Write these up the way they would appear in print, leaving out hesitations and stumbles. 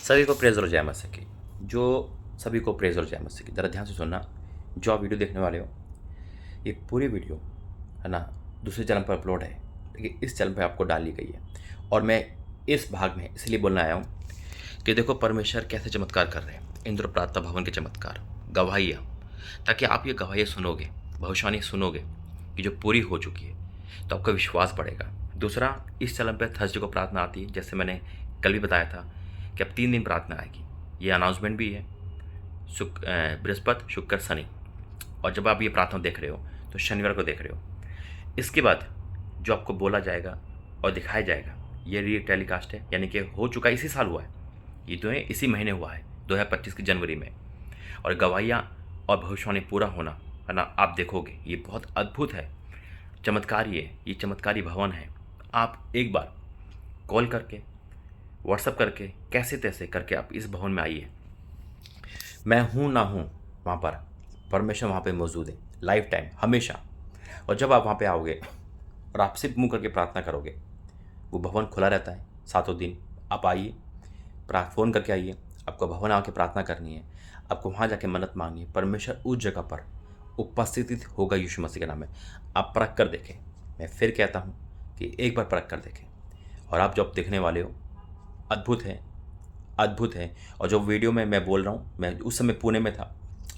सभी को प्रेज़ और जय मसीह की। जो सभी को प्रेज़ और जय मसीह की। ज़रा ध्यान से सुनना, जो आप वीडियो देखने वाले हो, ये पूरी वीडियो है ना दूसरे चैनल पर अपलोड है, लेकिन इस चैनल पे आपको डाली गई है। और मैं इस भाग में इसलिए बोलने आया हूँ कि देखो परमेश्वर कैसे चमत्कार कर रहे हैं, इंद्र प्रार्थना भवन के चमत्कार, गवाहियाँ, ताकि आप ये गवाहियाँ सुनोगे, भविष्यवाणी सुनोगे कि जो पूरी हो चुकी है, तो आपका विश्वास बढ़ेगा। दूसरा, इस चैनल पे थर्सडे को प्रार्थना आती है, जैसे मैंने कल भी बताया था कि अब 3 दिन प्रार्थना आएगी। ये अनाउंसमेंट भी है, बृहस्पति, शुक्र, शनि। और जब आप ये प्रार्थना देख रहे हो तो शनिवार को देख रहे हो। इसके बाद जो आपको बोला जाएगा और दिखाया जाएगा, ये री टेलीकास्ट है, यानी कि हो चुका इसी साल हुआ है, ये तो है इसी महीने हुआ है 2025 की जनवरी में। और गवाहियाँ और भविष्यवाणी पूरा होना है ना, आप देखोगे ये बहुत अद्भुत है, चमत्कारी है, ये चमत्कारी भवन है। आप एक बार कॉल करके, व्हाट्सअप करके, कैसे तैसे करके आप इस भवन में आइए। मैं हूँ ना हूँ वहाँ पर, परमेश्वर वहाँ पे मौजूद है, लाइफ टाइम, हमेशा। और जब आप वहाँ पे आओगे और आप सिर्फ मुँह करके प्रार्थना करोगे, वो भवन खुला रहता है सातों दिन। आप आइए, फ़ोन करके आइए, आपको भवन आके प्रार्थना करनी है, आपको वहाँ जाके मन्नत मांगनी है। परमेश्वर उस जगह पर उपस्थित होगा यीशु मसीह के नाम में। आप परख कर देखें। मैं फिर कहता हूँ कि एक बार परख कर देखें, और आप जो आप देखने वाले हो, अद्भुत है, अद्भुत है। और जो वीडियो में मैं बोल रहा हूँ, मैं उस समय पुणे में था,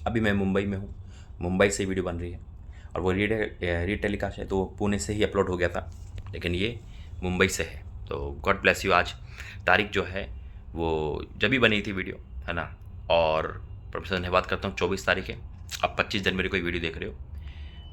अभी मैं मुंबई में हूँ। मुंबई से वीडियो बन रही है, और वो री टेलीकास्ट है, तो वो पुणे से ही अपलोड हो गया था, लेकिन ये मुंबई से है। तो गॉड ब्लेस यू। आज तारीख जो है वो जब भी बनी थी वीडियो, है ना। और प्रोफेसर धन्यवाद करता हूँ, 24 तारीख है, अब 25 जनवरी को ये वीडियो देख रहे हो,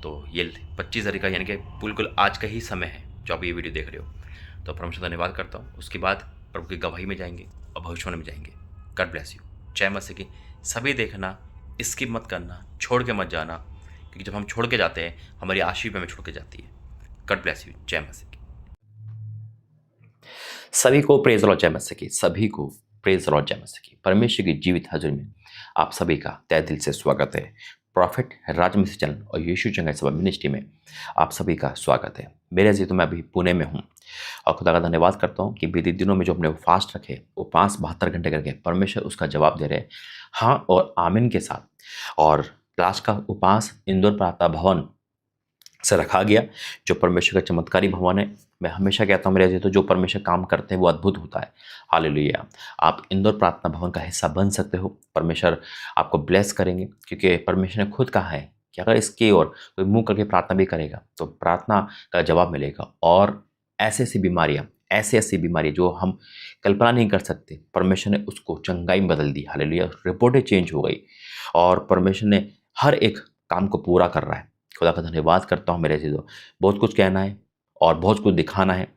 तो ये 25 तारीख का यानी कि बिल्कुल आज का ही समय है जो आप ये वीडियो देख रहे हो। तो परमेश्वर धन्यवाद करता हूँ। उसके बाद प्रभु की गवाही में जाएंगे और भविष्यवाणी में जाएंगे। God bless you. जय मसीह की। सभी देखना, स्किप मत करना, छोड़ के मत जाना, क्योंकि जब हम छोड़ के जाते हैं हमारी आशीष भी हमें छोड़ के जाती है। God bless you. जय मसीह की। सभी को प्रेज लॉर्ड जय मसीह की। सभी को प्रेज लॉर्ड जय मसीह की। परमेश्वर की जीवित हाजिरी में आप सभी का तहे दिल से स्वागत है। प्रॉफिट राजमसी चैनल और यीशु चंगाई सभा मिनिस्ट्री में आप सभी का स्वागत है। मेरे जी तो मैं अभी पुणे में हूँ, और खुदा का धन्यवाद करता हूँ कि बीते दिनों में जो हमने फास्ट रखे, वो 72 घंटे करके परमेश्वर उसका जवाब दे रहे हैं, हाँ और आमीन के साथ। और लास्ट का उपवास इंदौर प्रार्थना भवन से रखा गया, जो परमेश्वर का चमत्कारी भवन है। मैं हमेशा कहता हूँ मेरे जी तो जो परमेश्वर काम करते हैं वो अद्भुत होता है। हालेलुया। आप इंदौर प्रार्थना भवन का हिस्सा बन सकते हो। परमेश्वर आपको ब्लेस करेंगे, क्योंकि परमेश्वर ने खुद कहा है कि अगर इसकी ओर कोई मुंह करके प्रार्थना भी करेगा तो प्रार्थना का जवाब मिलेगा। और ऐसी ऐसी बीमारियाँ, ऐसी ऐसी बीमारी जो हम कल्पना नहीं कर सकते, परमेश्वर ने उसको चंगाई में बदल दी। हालेलुया। रिपोर्टें चेंज हो गई, और परमेश्वर ने हर एक काम को पूरा कर रहा है। खुदा का धन्यवाद करता हूँ मेरे चीज़ों। बहुत कुछ कहना है और बहुत कुछ दिखाना है।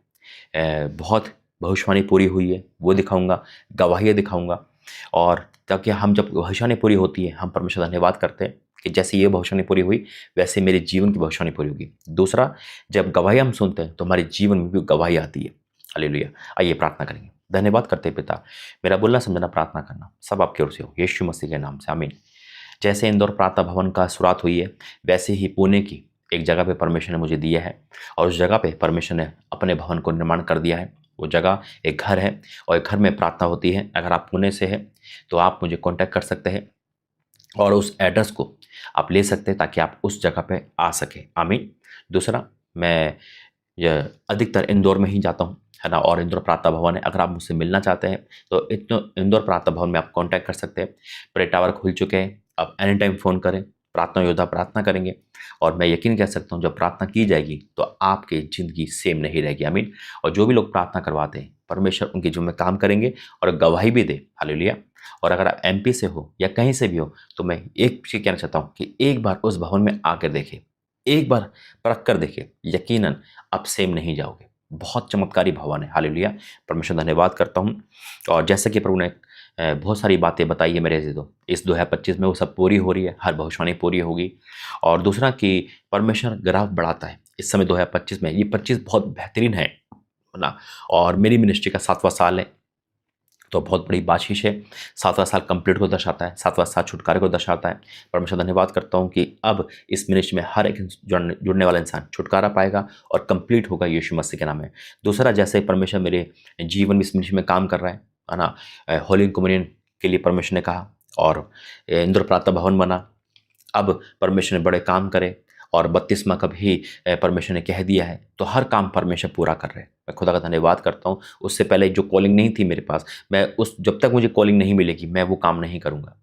बहुत भविष्यवाणी पूरी हुई है वो दिखाऊंगा, गवाहियाँ दिखाऊंगा। और ताकि हम जब भविष्यवाणी पूरी होती है, हम परमेश्वर धन्यवाद करते हैं कि जैसे ये भविष्यवाणी पूरी हुई वैसे मेरे जीवन की भविष्यवाणी पूरी होगी। दूसरा, जब गवाही हम सुनते हैं तो हमारे जीवन में भी गवाही आती है। हालेलुया। आइए प्रार्थना करेंगे। धन्यवाद करते पिता, मेरा बोलना समझना प्रार्थना करना सब आपकी ओर से हो, यीशु मसीह के नाम से, आमीन। जैसे इंदौर प्रार्थना भवन का शुरुआत हुई है, वैसे ही पुणे की एक जगह पे परमेश्वर ने मुझे दिया है, और उस जगह पे परमेश्वर ने अपने भवन को निर्माण कर दिया है। वो जगह एक घर है, और एक घर में प्रार्थना होती है। अगर आप पुणे से हैं तो आप मुझे कांटेक्ट कर सकते हैं, और उस एड्रेस को आप ले सकते हैं ताकि आप उस जगह पे आ सकें। आमीन। दूसरा, मैं यह अधिकतर इंदौर में ही जाता हूँ, है ना। और इंदौर प्रार्थना भवन है, अगर आप मुझसे मिलना चाहते हैं तो इंदौर प्रार्थना भवन में आप कांटेक्ट कर सकते हैं। प्रे टावर खुल चुके हैं, आप एनी टाइम फ़ोन करें, प्रार्थना योद्धा प्रार्थना करेंगे। और मैं यकीन कह सकता हूँ जब प्रार्थना की जाएगी तो आपकी ज़िंदगी सेम नहीं रहेगी। आमीन। और जो भी लोग प्रार्थना करवाते हैं, परमेश्वर उनके जीवन में काम करेंगे और गवाही भी दे। हालेलुया। और अगर आप एमपी से हो या कहीं से भी हो, तो मैं एक चीज़ कहना चाहता हूँ कि एक बार उस भवन में आकर देखें, एक बार परख कर देखें, यकीनन आप सेम नहीं जाओगे। बहुत चमत्कारी भवन है। हालेलुया। परमेश्वर धन्यवाद करता हूँ। और जैसे कि प्रभु ने बहुत सारी बातें बताई है मेरे से, तो इस 2025 में वो सब पूरी हो रही है, हर भविष्यवाणी पूरी होगी। और दूसरा कि परमेश्वर ग्राफ बढ़ाता है इस समय 2025 में। ये 25 बहुत बेहतरीन है ना। और मेरी मिनिस्ट्री का 7वां साल है, तो बहुत बड़ी बाशिश है। 7वां साल कंप्लीट को दर्शाता है, 7वां साल छुटकारे को दर्शाता है। परमेश्वर धन्यवाद करता हूँ कि अब इस मिनिस्ट्री में हर एक जुड़ने वाला इंसान छुटकारा पाएगा और कंप्लीट होगा यीशु मसीह के नाम में। दूसरा, जैसे परमेश्वर मेरे जीवन में इस मिनिस्ट्री में काम कर रहा है, है ना। होली कम्युनियन के लिए परमेश्वर ने कहा और इंद्र प्रातः भवन बना। अब परमेश्वर ने बड़े काम करे और बपतिस्मा का भी परमेश्वर ने कह दिया है, तो हर काम परमेश्वर पूरा कर रहे हैं। मैं खुदा का धन्यवाद करता हूँ। उससे पहले जो कॉलिंग नहीं थी मेरे पास, मैं उस जब तक मुझे कॉलिंग नहीं मिलेगी मैं वो काम नहीं करूँगा।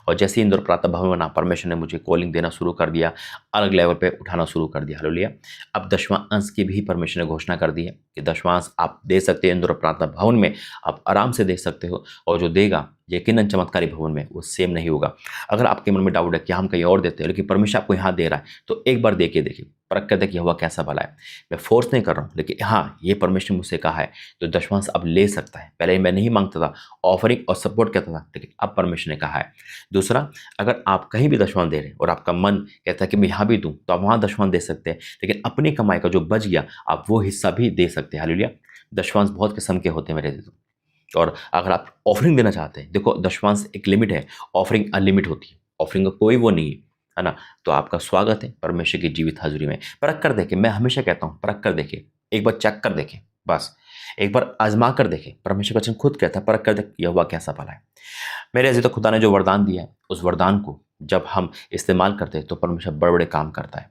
और जैसे ही इंदौर प्रातः भवन बना, परमेश्वर ने मुझे कॉलिंग देना शुरू कर दिया, अलग लेवल पे उठाना शुरू कर दिया। हालेलुया। अब दशवां अंश की भी परमेश्वर ने घोषणा कर दी है कि दशवां अंश आप दे सकते हैं इंदौर प्रातः भवन में, आप आराम से दे सकते हो। और जो देगा यकीनन चमत्कारी भवन में वो सेम नहीं होगा। अगर आपके मन में डाउट है कि हम कहीं और देते हैं लेकिन परमेश्वर आपको यहाँ दे रहा है, तो एक बार दे के देखिए, परख कर देखिए हुआ कैसा भला है। मैं फोर्स नहीं कर रहा हूँ, लेकिन हाँ ये परमेश्वर ने मुझसे कहा है तो दशवांश अब ले सकता है। पहले मैं नहीं मांगता था, ऑफरिंग और सपोर्ट करता था, लेकिन अब परमेश्वर ने कहा है। दूसरा, अगर आप कहीं भी दशवांश दे रहे हैं और आपका मन कहता है कि मैं यहाँ भी दूँ, तो आप वहाँ दशवांश दे सकते हैं, लेकिन अपनी कमाई का जो बच गया आप वो हिस्सा भी दे सकते हैं। हालेलुया। दशवांश बहुत किस्म के होते हैं मेरे दोस्तों। और अगर आप ऑफरिंग देना चाहते हैं, देखो दशवांश एक लिमिट है, ऑफरिंग अनलिमिट होती है, ऑफरिंग का कोई वो नहीं है ना। तो आपका स्वागत है परमेश्वर की जीवित हाजिरी में। परख कर देखें, मैं हमेशा कहता हूँ परख कर देखें, एक बार चेक कर देखें, बस एक बार आजमा कर देखें। परमेश्वर का वचन खुद कहता है परख कर देख यह हुआ कैसा भला है। मेरे अजीज़ों, खुदा ने जो वरदान दिया है उस वरदान को जब हम इस्तेमाल करते हैं तो परमेश्वर बड़े बड़े काम करता है।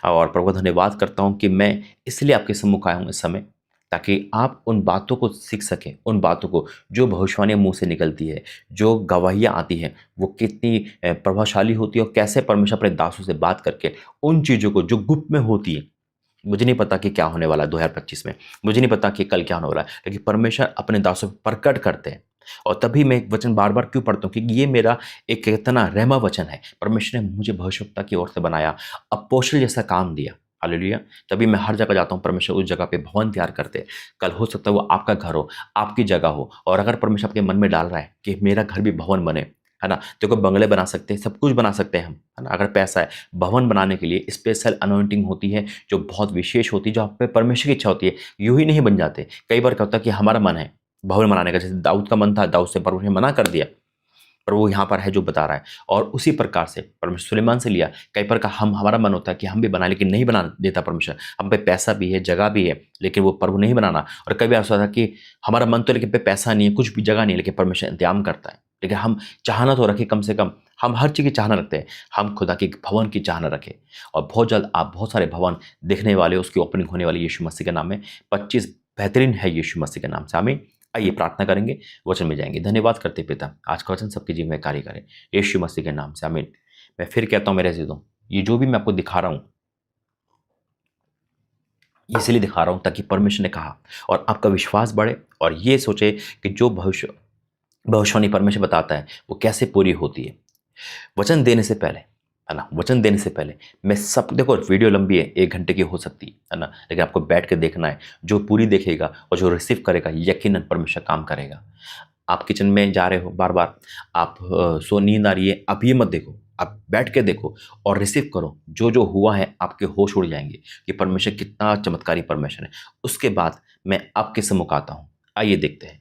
और प्रभु धन्यवाद करता हूँ कि मैं इसलिए आपके सम्मुख आया हूँ इस समय, ताकि आप उन बातों को सीख सकें, उन बातों को जो भविष्यवाणी मुंह से निकलती है, जो गवाहियाँ आती हैं, वो कितनी प्रभावशाली होती है और कैसे परमेश्वर अपने दासों से बात करके उन चीज़ों को जो गुप्त में होती है। मुझे नहीं पता कि क्या होने वाला है 2025 में, मुझे नहीं पता कि कल क्या होने वाला है, लेकिन परमेश्वर अपने दासों पर प्रकट करते हैं। और तभी मैं एक वचन बार बार क्यों पढ़ता हूँ, क्योंकि ये मेरा एक इतना रहमा वचन है। परमेश्वर ने मुझे भविष्यवक्ता की ओर से बनाया, अपोस्टल जैसा काम दिया। हालेलुया। तभी मैं हर जगह जाता हूँ, परमेश्वर उस जगह पे भवन तैयार करते हैं। कल हो सकता है वो आपका घर हो, आपकी जगह हो, और अगर परमेश्वर आपके मन में डाल रहा है कि मेरा घर भी भवन बने, है ना, तो कोई बंगले बना सकते हैं, सब कुछ बना सकते हैं हम, है ना। अगर पैसा है, भवन बनाने के लिए स्पेशल अनॉइंटिंग होती है जो बहुत विशेष होती है, जो आप पे परमेश्वर की इच्छा होती है, यूं ही नहीं बन जाते। कई बार क्या होता है कि हमारा मन है भवन बनाने का, जैसे दाऊद का मन था, दाऊद से परमेश्वर ने मना कर दिया, पर वो यहाँ पर है जो बता रहा है। और उसी प्रकार से परमेश्वर सुलेमान से लिया। कई बार का हमारा मन होता है कि हम भी बनाए, लेकिन नहीं बना देता परमेश्वर। हम पे पैसा भी है, जगह भी है, लेकिन वो प्रभु नहीं बनाना। और कभी ऐसा होता है कि हमारा मन तो, लेकिन पे पैसा नहीं है, कुछ भी जगह नहीं है, लेकिन परमेश्वर इंतजाम करता है। लेकिन हम चाहना तो रखें, कम से कम हम हर चीज़ की चाहना रखते हैं, हम खुदा के भवन की चाहना रखें। और बहुत जल्द आप बहुत सारे भवन देखने वाले, उसकी ओपनिंग होने वाली यीशु मसीह के नाम में। 25 बेहतरीन है यीशु मसीह के नाम से। आमीन। आइए प्रार्थना करेंगे, वचन में जाएंगे। धन्यवाद करते पिता, आज का वचन सबके जीवन में कार्य करे यीशु मसीह के नाम से। आमीन। मैं फिर कहता हूँ मेरे अजीजों, ये जो भी मैं आपको दिखा रहा हूँ, इसलिए दिखा रहा हूँ ताकि परमेश्वर ने कहा और आपका विश्वास बढ़े और ये सोचे कि जो भविष्यवाणी परमेश्वर बताता है वो कैसे पूरी होती है। वचन देने से पहले, है ना, वचन देने से पहले मैं सब, देखो वीडियो लंबी है, 1 घंटे की हो सकती है ना, लेकिन आपको बैठ के देखना है। जो पूरी देखेगा और जो रिसीव करेगा, यकीनन परमेश्वर काम करेगा। आप किचन में जा रहे हो, बार बार आप नींद आ रही है, आप ये मत देखो, आप बैठ के देखो और रिसीव करो। जो जो हुआ है आपके होश उड़ जाएंगे कि परमेश्वर कितना चमत्कारी परमेश्वर है। उसके बाद मैं आपके सम्मुख आता हूँ। आइए देखते हैं।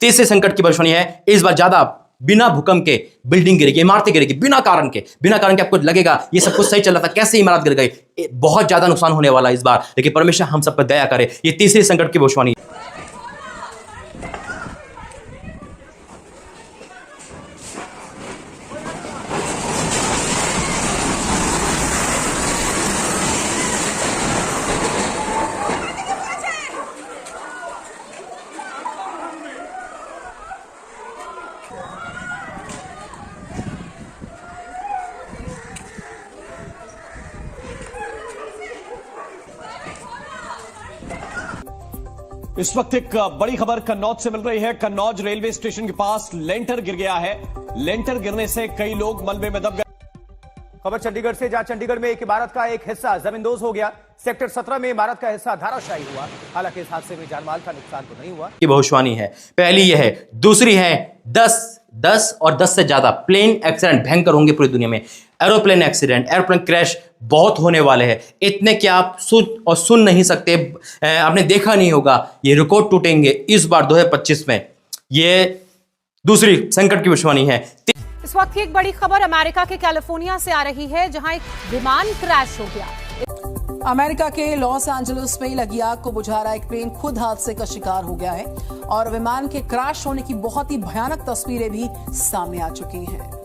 तीसरे संकट की भविष्यवाणी है, इस बार ज्यादा बिना भूकंप के बिल्डिंग गिरेगी, इमारतें गिरेगी, बिना कारण के आपको लगेगा ये सब कुछ सही चल रहा था, कैसे इमारत गिर गई, बहुत ज्यादा नुकसान होने वाला है इस बार। लेकिन परमेश्वर हम सब पर दया करे। ये तीसरे संकट की भविष्यवाणी। इस वक्त एक बड़ी खबर कन्नौज से मिल रही है। कन्नौज रेलवे स्टेशन के पास लेंटर गिर गया है। लेंटर गिरने से कई लोग मलबे में दब गए। खबर चंडीगढ़ से, जहां चंडीगढ़ में एक इमारत का एक हिस्सा जमींदोज हो गया। सेक्टर 17 में इमारत का हिस्सा धाराशायी हुआ। हालांकि इस हादसे में जानमाल का नुकसान तो नहीं हुआ। की भविष्यवाणी है, पहली यह है। दूसरी है 10 और 10 से ज्यादा प्लेन एक्सीडेंट भयंकर होंगे पूरी दुनिया में। एरोप्लेन एक्सीडेंट, एरोप्लेन क्रैश बहुत होने वाले हैं, इतने कि आप सुन नहीं सकते, आपने देखा नहीं होगा। ये रिकॉर्ड टूटेंगे इस बार 2025 में। ये दूसरी संकट की भविष्यवाणी है। इस वक्त की एक बड़ी खबर अमेरिका के कैलिफोर्निया से आ रही है, जहां एक विमान क्रैश हो गया। अमेरिका के लॉस एंजलिस में लगी आग को बुझा रहा एक प्लेन खुद हादसे का शिकार हो गया है और विमान के क्रैश होने की बहुत ही भयानक तस्वीरें भी सामने आ चुकी हैं।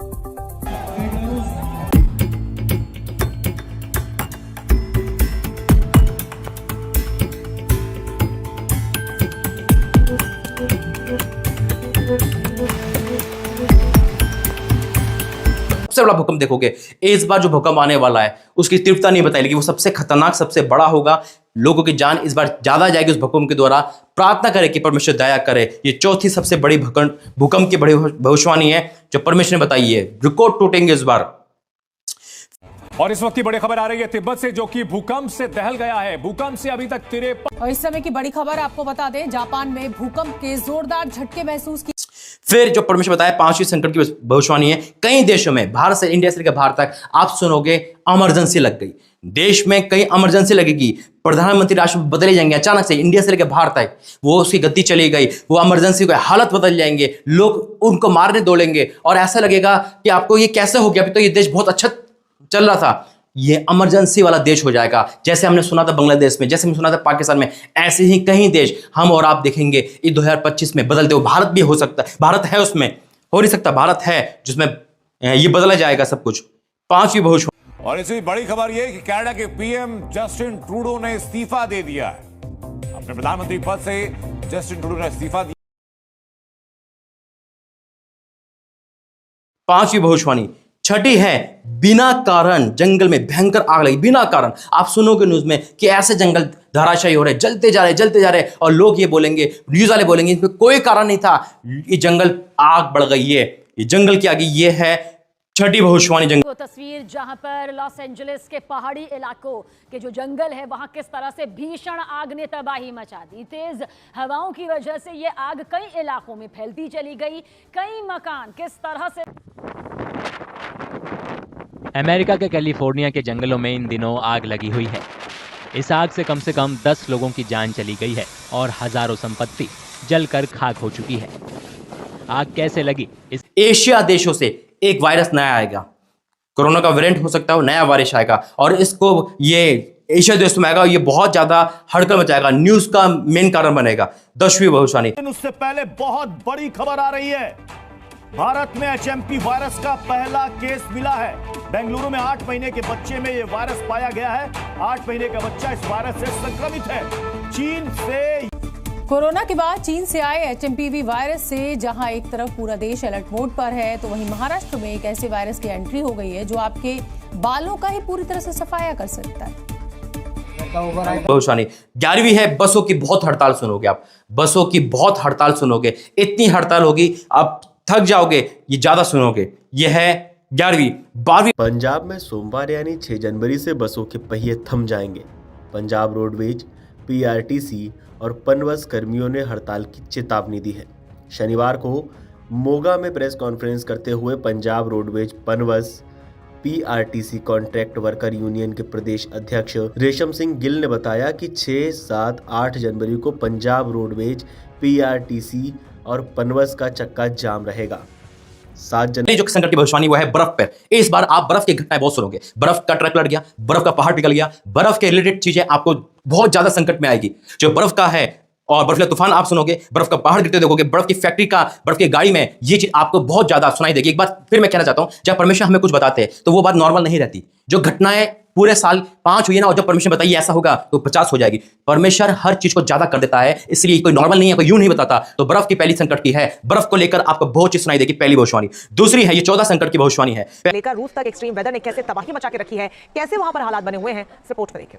सबसे बड़ा भूकंप देखोगे इस बार जो भूकंप आने वाला है उसकी तीव्रता नहीं बताई, लेकिन वो सबसे खतरनाक सबसे बड़ा होगा। लोगों की जान इस बार ज्यादा जाएगी उस भूकंप के द्वारा। प्रार्थना करें कि परमेश्वर दया करे। ये चौथी सबसे बड़ी भूकंप की बड़ी भविष्यवाणी है जो परमेश्वर ने बताई है। रिकॉर्ड टूटेंगे इस बार। और इस वक्त की बड़ी खबर आ रही है तिब्बत से, जो कि भूकंप से दहल गया है। भूकंप से अभी तक 53। और इस समय की बड़ी खबर आपको बता दें, जापान में भूकंप के जोरदार झटके महसूस किए। फिर जो परमेश्वर बताया पांचवी संकट की भविष्यवाणी है। कई देशों में, भारत से इंडिया से लेकर बाहर तक आप सुनोगे इमरजेंसी लग गई। देश में कई इमरजेंसी लगेगी। प्रधानमंत्री राष्ट्रपति बदले जाएंगे अचानक से, इंडिया से लेकर बाहर तक वो उसकी गति चली गई। वो इमरजेंसी को हालत बदल जाएंगे, लोग उनको मारने दौड़ेंगे और ऐसा लगेगा कि आपको ये कैसे हो गया, अभी तो ये देश बहुत अच्छा चल रहा था। ये इमरजेंसी वाला देश हो जाएगा। जैसे हमने सुना था बांग्लादेश में, जैसे हमने सुना था पाकिस्तान में, ऐसे ही कई देश हम और आप देखेंगे ये 2025 में बदलते हुए। भारत भी हो सकता है, भारत है उसमें, हो नहीं सकता, भारत है जिसमें ये बदला जाएगा सब कुछ। पांचवी भविष्यवाणी। और इसी बड़ी खबर यह कि कनाडा के पीएम जस्टिन ट्रूडो ने इस्तीफा दे दिया है। अपने प्रधानमंत्री पद से जस्टिन ट्रूडो ने इस्तीफा दिया। पांचवी भविष्यवाणी। छठी है, बिना कारण जंगल में भयंकर आग लगी। बिना कारण आप सुनोगे न्यूज में कि ऐसे जंगल धराशायी हो रहे, जलते जा रहे और लोग ये बोलेंगे, न्यूज वाले बोलेंगे इसमें कोई कारण नहीं था, ये जंगल आग बढ़ गई है, ये जंगल की आग। ये है छठी भविष्यवाणी। जंगल वो तस्वीर जहां पर लॉस एंजलिस के पहाड़ी इलाकों के जो जंगल है वहां किस तरह से भीषण आग ने तबाही मचा दी। तेज हवाओं की वजह से ये आग कई इलाकों में फैलती चली गई। कई मकान किस तरह से। अमेरिका के कैलिफोर्निया के जंगलों में इन दिनों आग लगी हुई है। इस आग से कम 10 लोगों की जान चली गई है और हजारों संपत्ति जलकर खाक हो चुकी है। आग कैसे लगी? इस एशिया देशों से एक वायरस नया आएगा, कोरोना का वेरिएंट हो सकता है, नया वायरस आएगा और इसको ये एशिया देश में आएगा। ये बहुत ज्यादा हड़कंप मचाएगा, न्यूज का मेन कारण बनेगा। 10वीं भविष्यवाणी। उससे पहले बहुत बड़ी खबर आ रही है। भारत में एचएमपी वायरस का पहला केस मिला है। बेंगलुरु में 8 महीने के बच्चे में यह वायरस पाया गया है। 8 महीने का बच्चा इस वायरस से संक्रमित है। चीन से कोरोना के बाद चीन से आए एचएमपीवी वायरस से जहां एक तरफ पूरा देश अलर्ट मोड पर है, तो वहीं महाराष्ट्र में एक ऐसे वायरस की एंट्री हो गई है जो आपके बालों का ही पूरी तरह से सफाया कर सकता है। भविष्यवाणी 11वीं है, बसों की बहुत हड़ताल सुनोगे आप। बसों की बहुत हड़ताल सुनोगे, इतनी हड़ताल होगी आप थक जाओगे, ये ज्यादा सुनोगे। ये है 11वीं। 12वीं। पंजाब में सोमवार यानी 6 जनवरी से बसों के पहिए थम जाएंगे। पंजाब रोडवेज, पीआरटीसी और पनबस कर्मियों ने हड़ताल की चेतावनी दी है। शनिवार को मोगा में प्रेस कॉन्फ्रेंस करते हुए Punjab roadways, PUNBUS, PRTC contract worker union के प्रदेश अध्यक्ष रेशम सिंह गिल ने बताया कि 6, 7, 8 जनवरी को पंजाब रोडवेज, पीआरटीसी और पनबस का चक्का जाम रहेगा। 7 जनवरी जो संकट की भविष्यवाणी वो है बर्फ पर। इस बार आप बर्फ की घटनाएं बहुत सुनोगे। बर्फ का ट्रक लड़ गया, बर्फ का पहाड़ पिघल गया, बर्फ के रिलेटेड चीजें आपको बहुत ज्यादा संकट में आएगी। जो बर्फ का है और बर्फीला तूफान आप सुनोगे, बर्फ का पहाड़ गिरते देखोगे, बर्फ की फैक्ट्री का, बर्फ की गाड़ी में ये चीज आपको बहुत ज्यादा सुनाई देगी। एक बार फिर मैं कहना चाहता हूं, जब परमेश्वर हमें कुछ बताते हैं तो वो बात नॉर्मल नहीं रहती। जो घटनाएं पूरे साल 5 हुई ना, और जब परमेश्वर बताइए ऐसा होगा तो 50 हो जाएगी। परमेश्वर हर चीज को ज्यादा कर देता है, इसलिए कोई नॉर्मल नहीं है, कोई यूं नहीं बताता। तो बर्फ की पहली संकट की है, बर्फ को लेकर आपको बहुत चीज सुनाई देगी, पहली भविष्यवाणी। दूसरी है, ये 14 संकट की भविष्यवाणी है। लेकर रूस तक एक्सट्रीम वेदर ने कैसे तबाही मचा के रखी है, कैसे वहां पर हालात बने हुए हैं, रिपोर्ट करेंगे।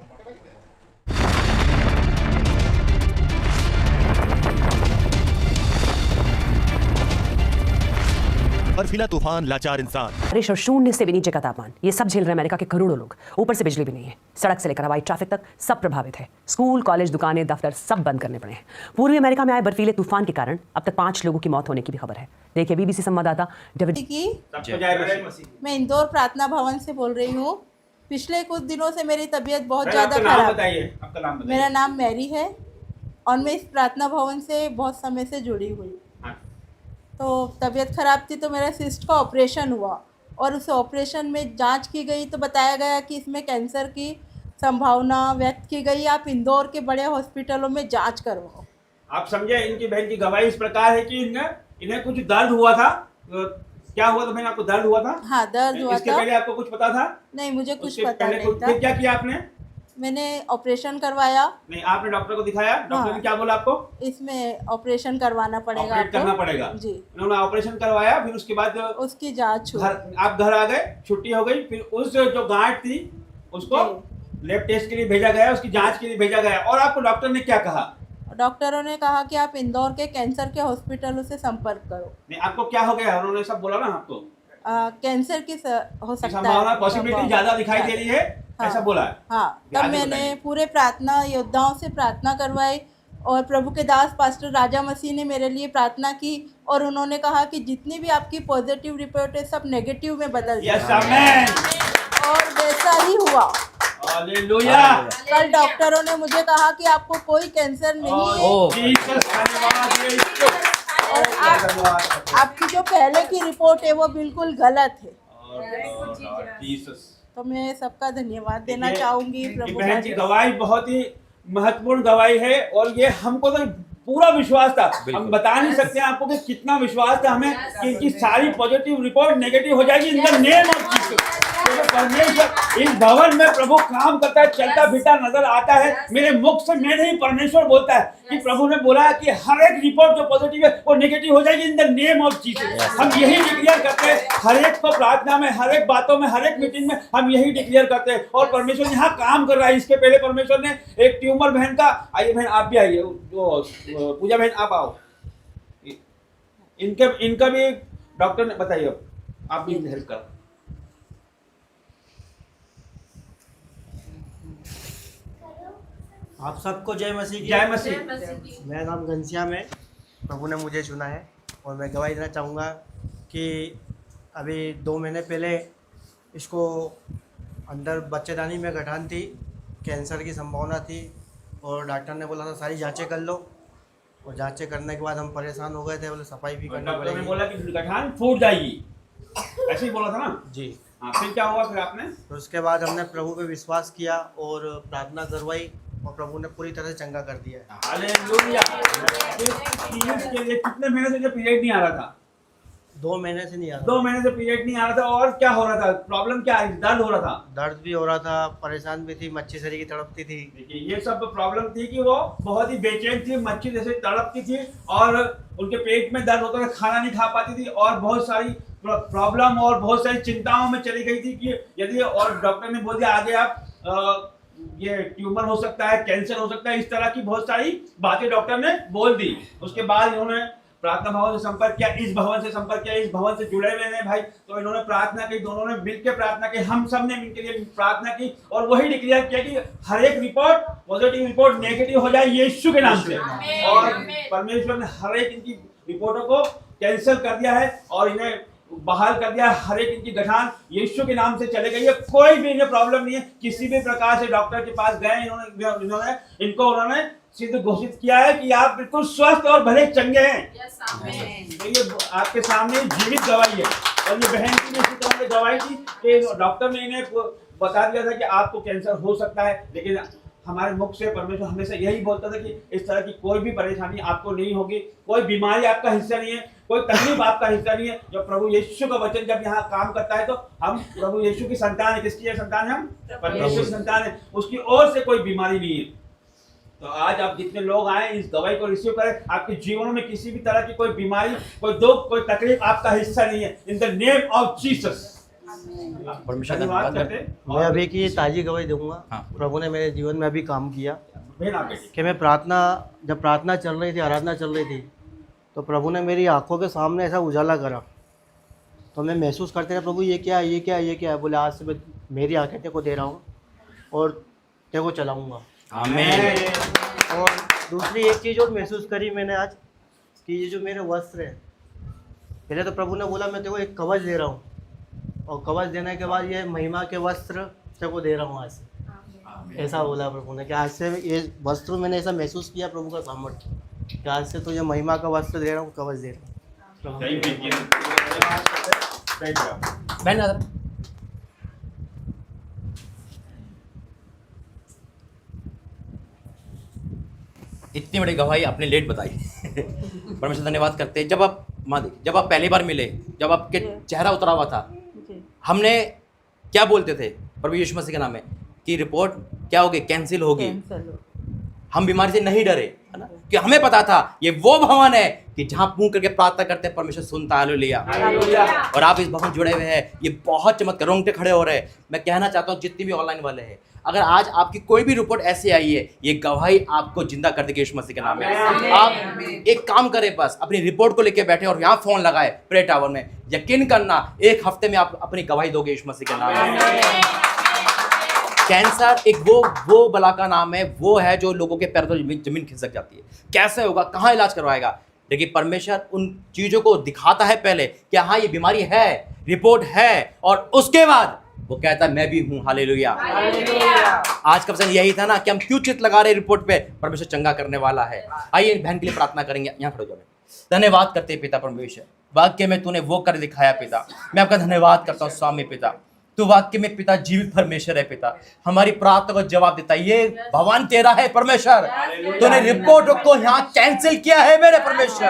बर्फीला तूफान, लाचार इंसान, बारिश और शून्य से भी नीचे का तापमान, ये सब झेल रहे अमेरिका के करोड़ों लोग। ऊपर से बिजली भी नहीं है, सड़क से लेकर हवाई ट्रैफिक तक सब प्रभावित है। स्कूल, कॉलेज, दुकानें, दफ्तर सब बंद करने पड़े हैं। पूर्वी अमेरिका में आए बर्फीले तूफान के कारण अब तक 5 लोगों की मौत होने की भी खबर है। देखिए बीबीसी संवाददाता डेविड। मैं इंदौर प्रार्थना भवन से बोल रही हूँ। पिछले कुछ दिनों से मेरी तबीयत बहुत ज़्यादा खराब है। मेरा नाम मैरी है और मैं इस प्रार्थना भवन से बहुत समय से जुड़ी हुई। तो तबीयत ख़राब थी तो मेरा सिस्ट का ऑपरेशन हुआ और उस ऑपरेशन में जांच की गई तो बताया गया कि इसमें कैंसर की संभावना व्यक्त की गई, आप इंदौर के बड़े हॉस्पिटलों में जांच करवाओ। आप समझे, इनकी बहन की गवाही इस प्रकार है कि इन्हें कुछ दर्द हुआ था। क्या हुआ था बहन, आपको दर्द हुआ था? हाँ, दर्द हुआ था। इसके पहले आपको कुछ पता था? नहीं, मुझे कुछ उसके पता पहले नहीं था। फिर क्या किया आपने? मैंने ऑपरेशन करवाया। नहीं, आपने डॉक्टर को दिखाया? डॉक्टर ने क्या बोला आपको? इसमें ऑपरेशन करवाना पड़ेगा, ऑपरेट आपको करना पड़ेगा जी। उन्होंने ऑपरेशन करवाया, फिर उसके बाद उसकी जांच हुई। आप घर आ गए, छुट्टी हो गई, फिर उस जो गांठ थी उसको लैब टेस्ट के लिए भेजा गया, उसकी जांच के लिए भेजा गया। और आपको डॉक्टर ने क्या कहा? डॉक्टरों ने कहा कि आप इंदौर के कैंसर के हॉस्पिटलों से संपर्क करो। नहीं, आपको क्या हो गया? उन्होंने सब बोला ना आपको? कैंसर की हो सकता है, संभावना, पॉसिबिलिटी ज्यादा दिखाई दे रही है, ऐसा बोला है। हाँ, तब मैंने पूरे प्रार्थना योद्धाओं से प्रार्थना करवाई और प्रभु के दास पास्टर राजा मसीह ने मेरे लिए प्रार्थना की और उन्होंने कहा कि जितनी भी आपकी पॉजिटिव रिपोर्ट है सब नेगेटिव में बदल जाए। Yes amen. और वैसा ही हुआ। हालेलुया। कल डॉक्टरों ने मुझे कहा कि आपको कोई कैंसर नहीं है और आपकी जो पहले की रिपोर्ट है वो बिल्कुल गलत है। तो मैं सबका धन्यवाद देना चाहूंगी। प्रभु बहन की गवाही बहुत ही महत्वपूर्ण गवाही है और ये हमको तो पूरा विश्वास था, हम बता नहीं सकते हैं आपको कि कितना विश्वास था हमें कि इनकी सारी पॉजिटिव रिपोर्ट नेगेटिव हो जाएगी in the name of Jesus. परमेश्वर इस भवन में प्रभु काम करता है, चलता फिरता नजर आता है। मेरे मुख से मैं नहीं, परमेश्वर बोलता है कि प्रभु ने बोला है कि हर एक रिपोर्ट जो पॉजिटिव है वो नेगेटिव हो जाएगी in the name of Jesus. हम यही डिक्लेयर करते हैं हर एक को प्रार्थना में, हर एक बातों में, हर एक मीटिंग में हम यही डिक्लेयर करते हैं और परमेश्वर यहाँ काम कर रहा है। इसके पहले परमेश्वर ने एक ट्यूमर बहन का, आइए बहन आप भी आइए, पूजा बहन आप आओ, इनका भी डॉक्टर ने बताइए, आप भी हेल्प करो। आप सबको जय मसीह की। जय मसीह। मेरा नाम घनश्याम है, प्रभु ने मुझे चुना है और मैं गवाही देना चाहूँगा कि अभी 2 महीने पहले इसको अंदर बच्चेदानी में गठान थी, कैंसर की संभावना थी और डॉक्टर ने बोला था सारी जांचें कर लो और जांचें करने के बाद हम परेशान हो गए थे, बोले सफाई भी करनी डॉक्टर ने पड़ेगी। बोला कि गठान फूट जाएगी, ऐसे ही बोला था ना जी। हाँ, फिर क्या हुआ फिर आपने? तो उसके बाद हमने प्रभु पे विश्वास किया और प्रार्थना करवाई और प्रभु ने पूरी तरह से चंगा कर दिया है। हालेलुया। के लिए कितने महीने से जो पीरियड नहीं आ रहा था? 2 महीने से नहीं आ रहा। 2 महीने से पीरियड नहीं आ रहा था और क्या हो रहा था? प्रॉब्लम क्या है? दर्द हो रहा था? दर्द भी हो रहा था, परेशान भी थी, मच्छी शरीर की तड़पती थी। देखिए ये सब प्रॉब्लम थी कि वो बहुत ही बेचैन थी, मच्छी जैसे तड़पती थी और उनके पेट में दर्द होता था, खाना नहीं खा पाती थी और बहुत सारी प्रॉब्लम और बहुत सारी चिंताओं में चली गई थी कि यदि, और डॉक्टर ने बोल दिया आगे आप ये ट्यूमर हो सकता है, कैंसर हो सकता है, इस तरह की बहुत सारी बातें डॉक्टर ने बोल दी। उसके बाद इन्होंने प्रार्थना भवन से संपर्क किया, इस भवन से संपर्क किया, इस भवन से जुड़े हुए हैं भाई, तो इन्होंने प्रार्थना की, दोनों ने मिलकर प्रार्थना की, हम सब ने मिलकर लिए प्रार्थना की और वही डिक्लेयर किया कि हर एक रिपोर्ट पॉजिटिव रिपोर्ट नेगेटिव हो जाए यीशु के नाम से। और परमेश्वर ने हर एक इनकी रिपोर्टों को कैंसिल कर दिया है और इन्हें बहाल कर दिया। हर एक इनकी गठान यीशु के नाम से चले गई है, कोई भी इन्हें प्रॉब्लम नहीं है। किसी भी प्रकार से डॉक्टर के पास गए, उन्होंने सिद्ध घोषित किया है कि आप बिल्कुल स्वस्थ और भले चंगे हैं। तो ये आपके सामने जीवित गवाही है और ये बहन की इसी तरह से गवाही थी कि डॉक्टर ने इन्हें बता दिया था कि आपको कैंसर हो सकता है, लेकिन हमारे मुख से परमेश्वर हमेशा यही बोलता था कि इस तरह की कोई भी परेशानी आपको नहीं होगी, कोई बीमारी आपका हिस्सा नहीं है, कोई तकलीफ आपका हिस्सा नहीं है। जब प्रभु यीशु का वचन जब यहाँ काम करता है तो हम प्रभु यीशु की संतान है। किसकी संतान है? हम परमेश्वर की संतान है, उसकी ओर से कोई बीमारी नहीं है। तो आज आप जितने लोग आए इस दवाई को रिसीव करें, आपके जीवन में किसी भी तरह की कोई बीमारी, कोई दुख, कोई तकलीफ आपका हिस्सा नहीं है। In the name of Jesus. मैं अभी की ताजी गवाही दूंगा। प्रभु ने मेरे जीवन में अभी काम किया कि मैं जब प्रार्थना चल रही थी, आराधना चल रही थी, तो प्रभु ने मेरी आंखों के सामने ऐसा उजाला करा। तो मैं महसूस करते रहा, प्रभु ये क्या है, ये क्या है, ये क्या है। बोले आज से मैं मेरी आंखें तेरे को दे रहा हूँ और तेरे को चलाऊँगा। आमीन। और दूसरी एक चीज़ और महसूस करी मैंने आज कि ये जो मेरे वस्त्र है, पहले तो प्रभु ने बोला मैं तेरे को एक कवच दे रहा हूँ और कवच देने के बाद ये महिमा के वस्त्र तेरे को दे रहा हूँ आज से। ऐसा बोला प्रभु ने कि आज से ये वस्त्र मैंने ऐसा महसूस किया प्रभु का सामर्थ्य कि आज से तुझे महिमा का वस्त्र दे रहा हूँ, कवच दे रहा हूँ। इतनी बड़ी गवाही आपने लेट बताई। परमेश्वर धन्यवाद करते हैं। जब आप माँ देखिए, जब आप पहली बार मिले, जब आपके चेहरा उतरा हुआ था, हमने क्या बोलते थे प्रभु यीशु मसीह के नाम में कि रिपोर्ट क्या होगी, कैंसिल होगी। हम बीमारी से नहीं डरे, है ना, कि हमें पता था ये वो भवन है कि जहाँ मुंह करके प्रार्थना करते हैं परमेश्वर सुनता है। हालेलुया। और आप इस भवन जुड़े हुए हैं, ये बहुत चमत्कार, रोंगटे खड़े हो रहे हैं। मैं कहना चाहता हूँ जितनी भी ऑनलाइन वाले हैं, अगर आज आपकी कोई भी रिपोर्ट ऐसी आई है, ये गवाही आपको जिंदा कर देगी यीशु मसीह के नाम में। आप एक काम करें, बस अपनी रिपोर्ट को लेके बैठे और यहाँ फोन लगाए प्रे टावर में, यकीन करना एक हफ्ते में आप अपनी गवाही दोगे यीशु मसीह के नाम में। कैंसर एक वो बला का नाम है, वो है जो लोगों के पैरों तो जमीन खिसक जाती है। कैसे होगा, कहाँ इलाज करवाएगा? लेकिन परमेश्वर उन चीजों को दिखाता है पहले कि हाँ ये बीमारी है, रिपोर्ट है, और उसके बाद वो कहता है मैं भी हूँ। हालेलुया। आज का प्रश्न यही था ना कि हम क्यों चित लगा रहे रिपोर्ट पे, परमेश्वर चंगा करने वाला है। आइए बहन के लिए प्रार्थना करेंगे, यहाँ खड़े हो जाओ। धन्यवाद करते हैं पिता परमेश्वर, वाक्य में तूने वो कर दिखाया पिता, मैं आपका धन्यवाद करता हूँ स्वामी पिता। तू वाक्य में पिता जीवित परमेश्वर है पिता, हमारी प्रार्थना को जवाब देता है। ये भवन तेरा है परमेश्वर, तूने रिपोर्ट को यहाँ कैंसिल किया है मेरे परमेश्वर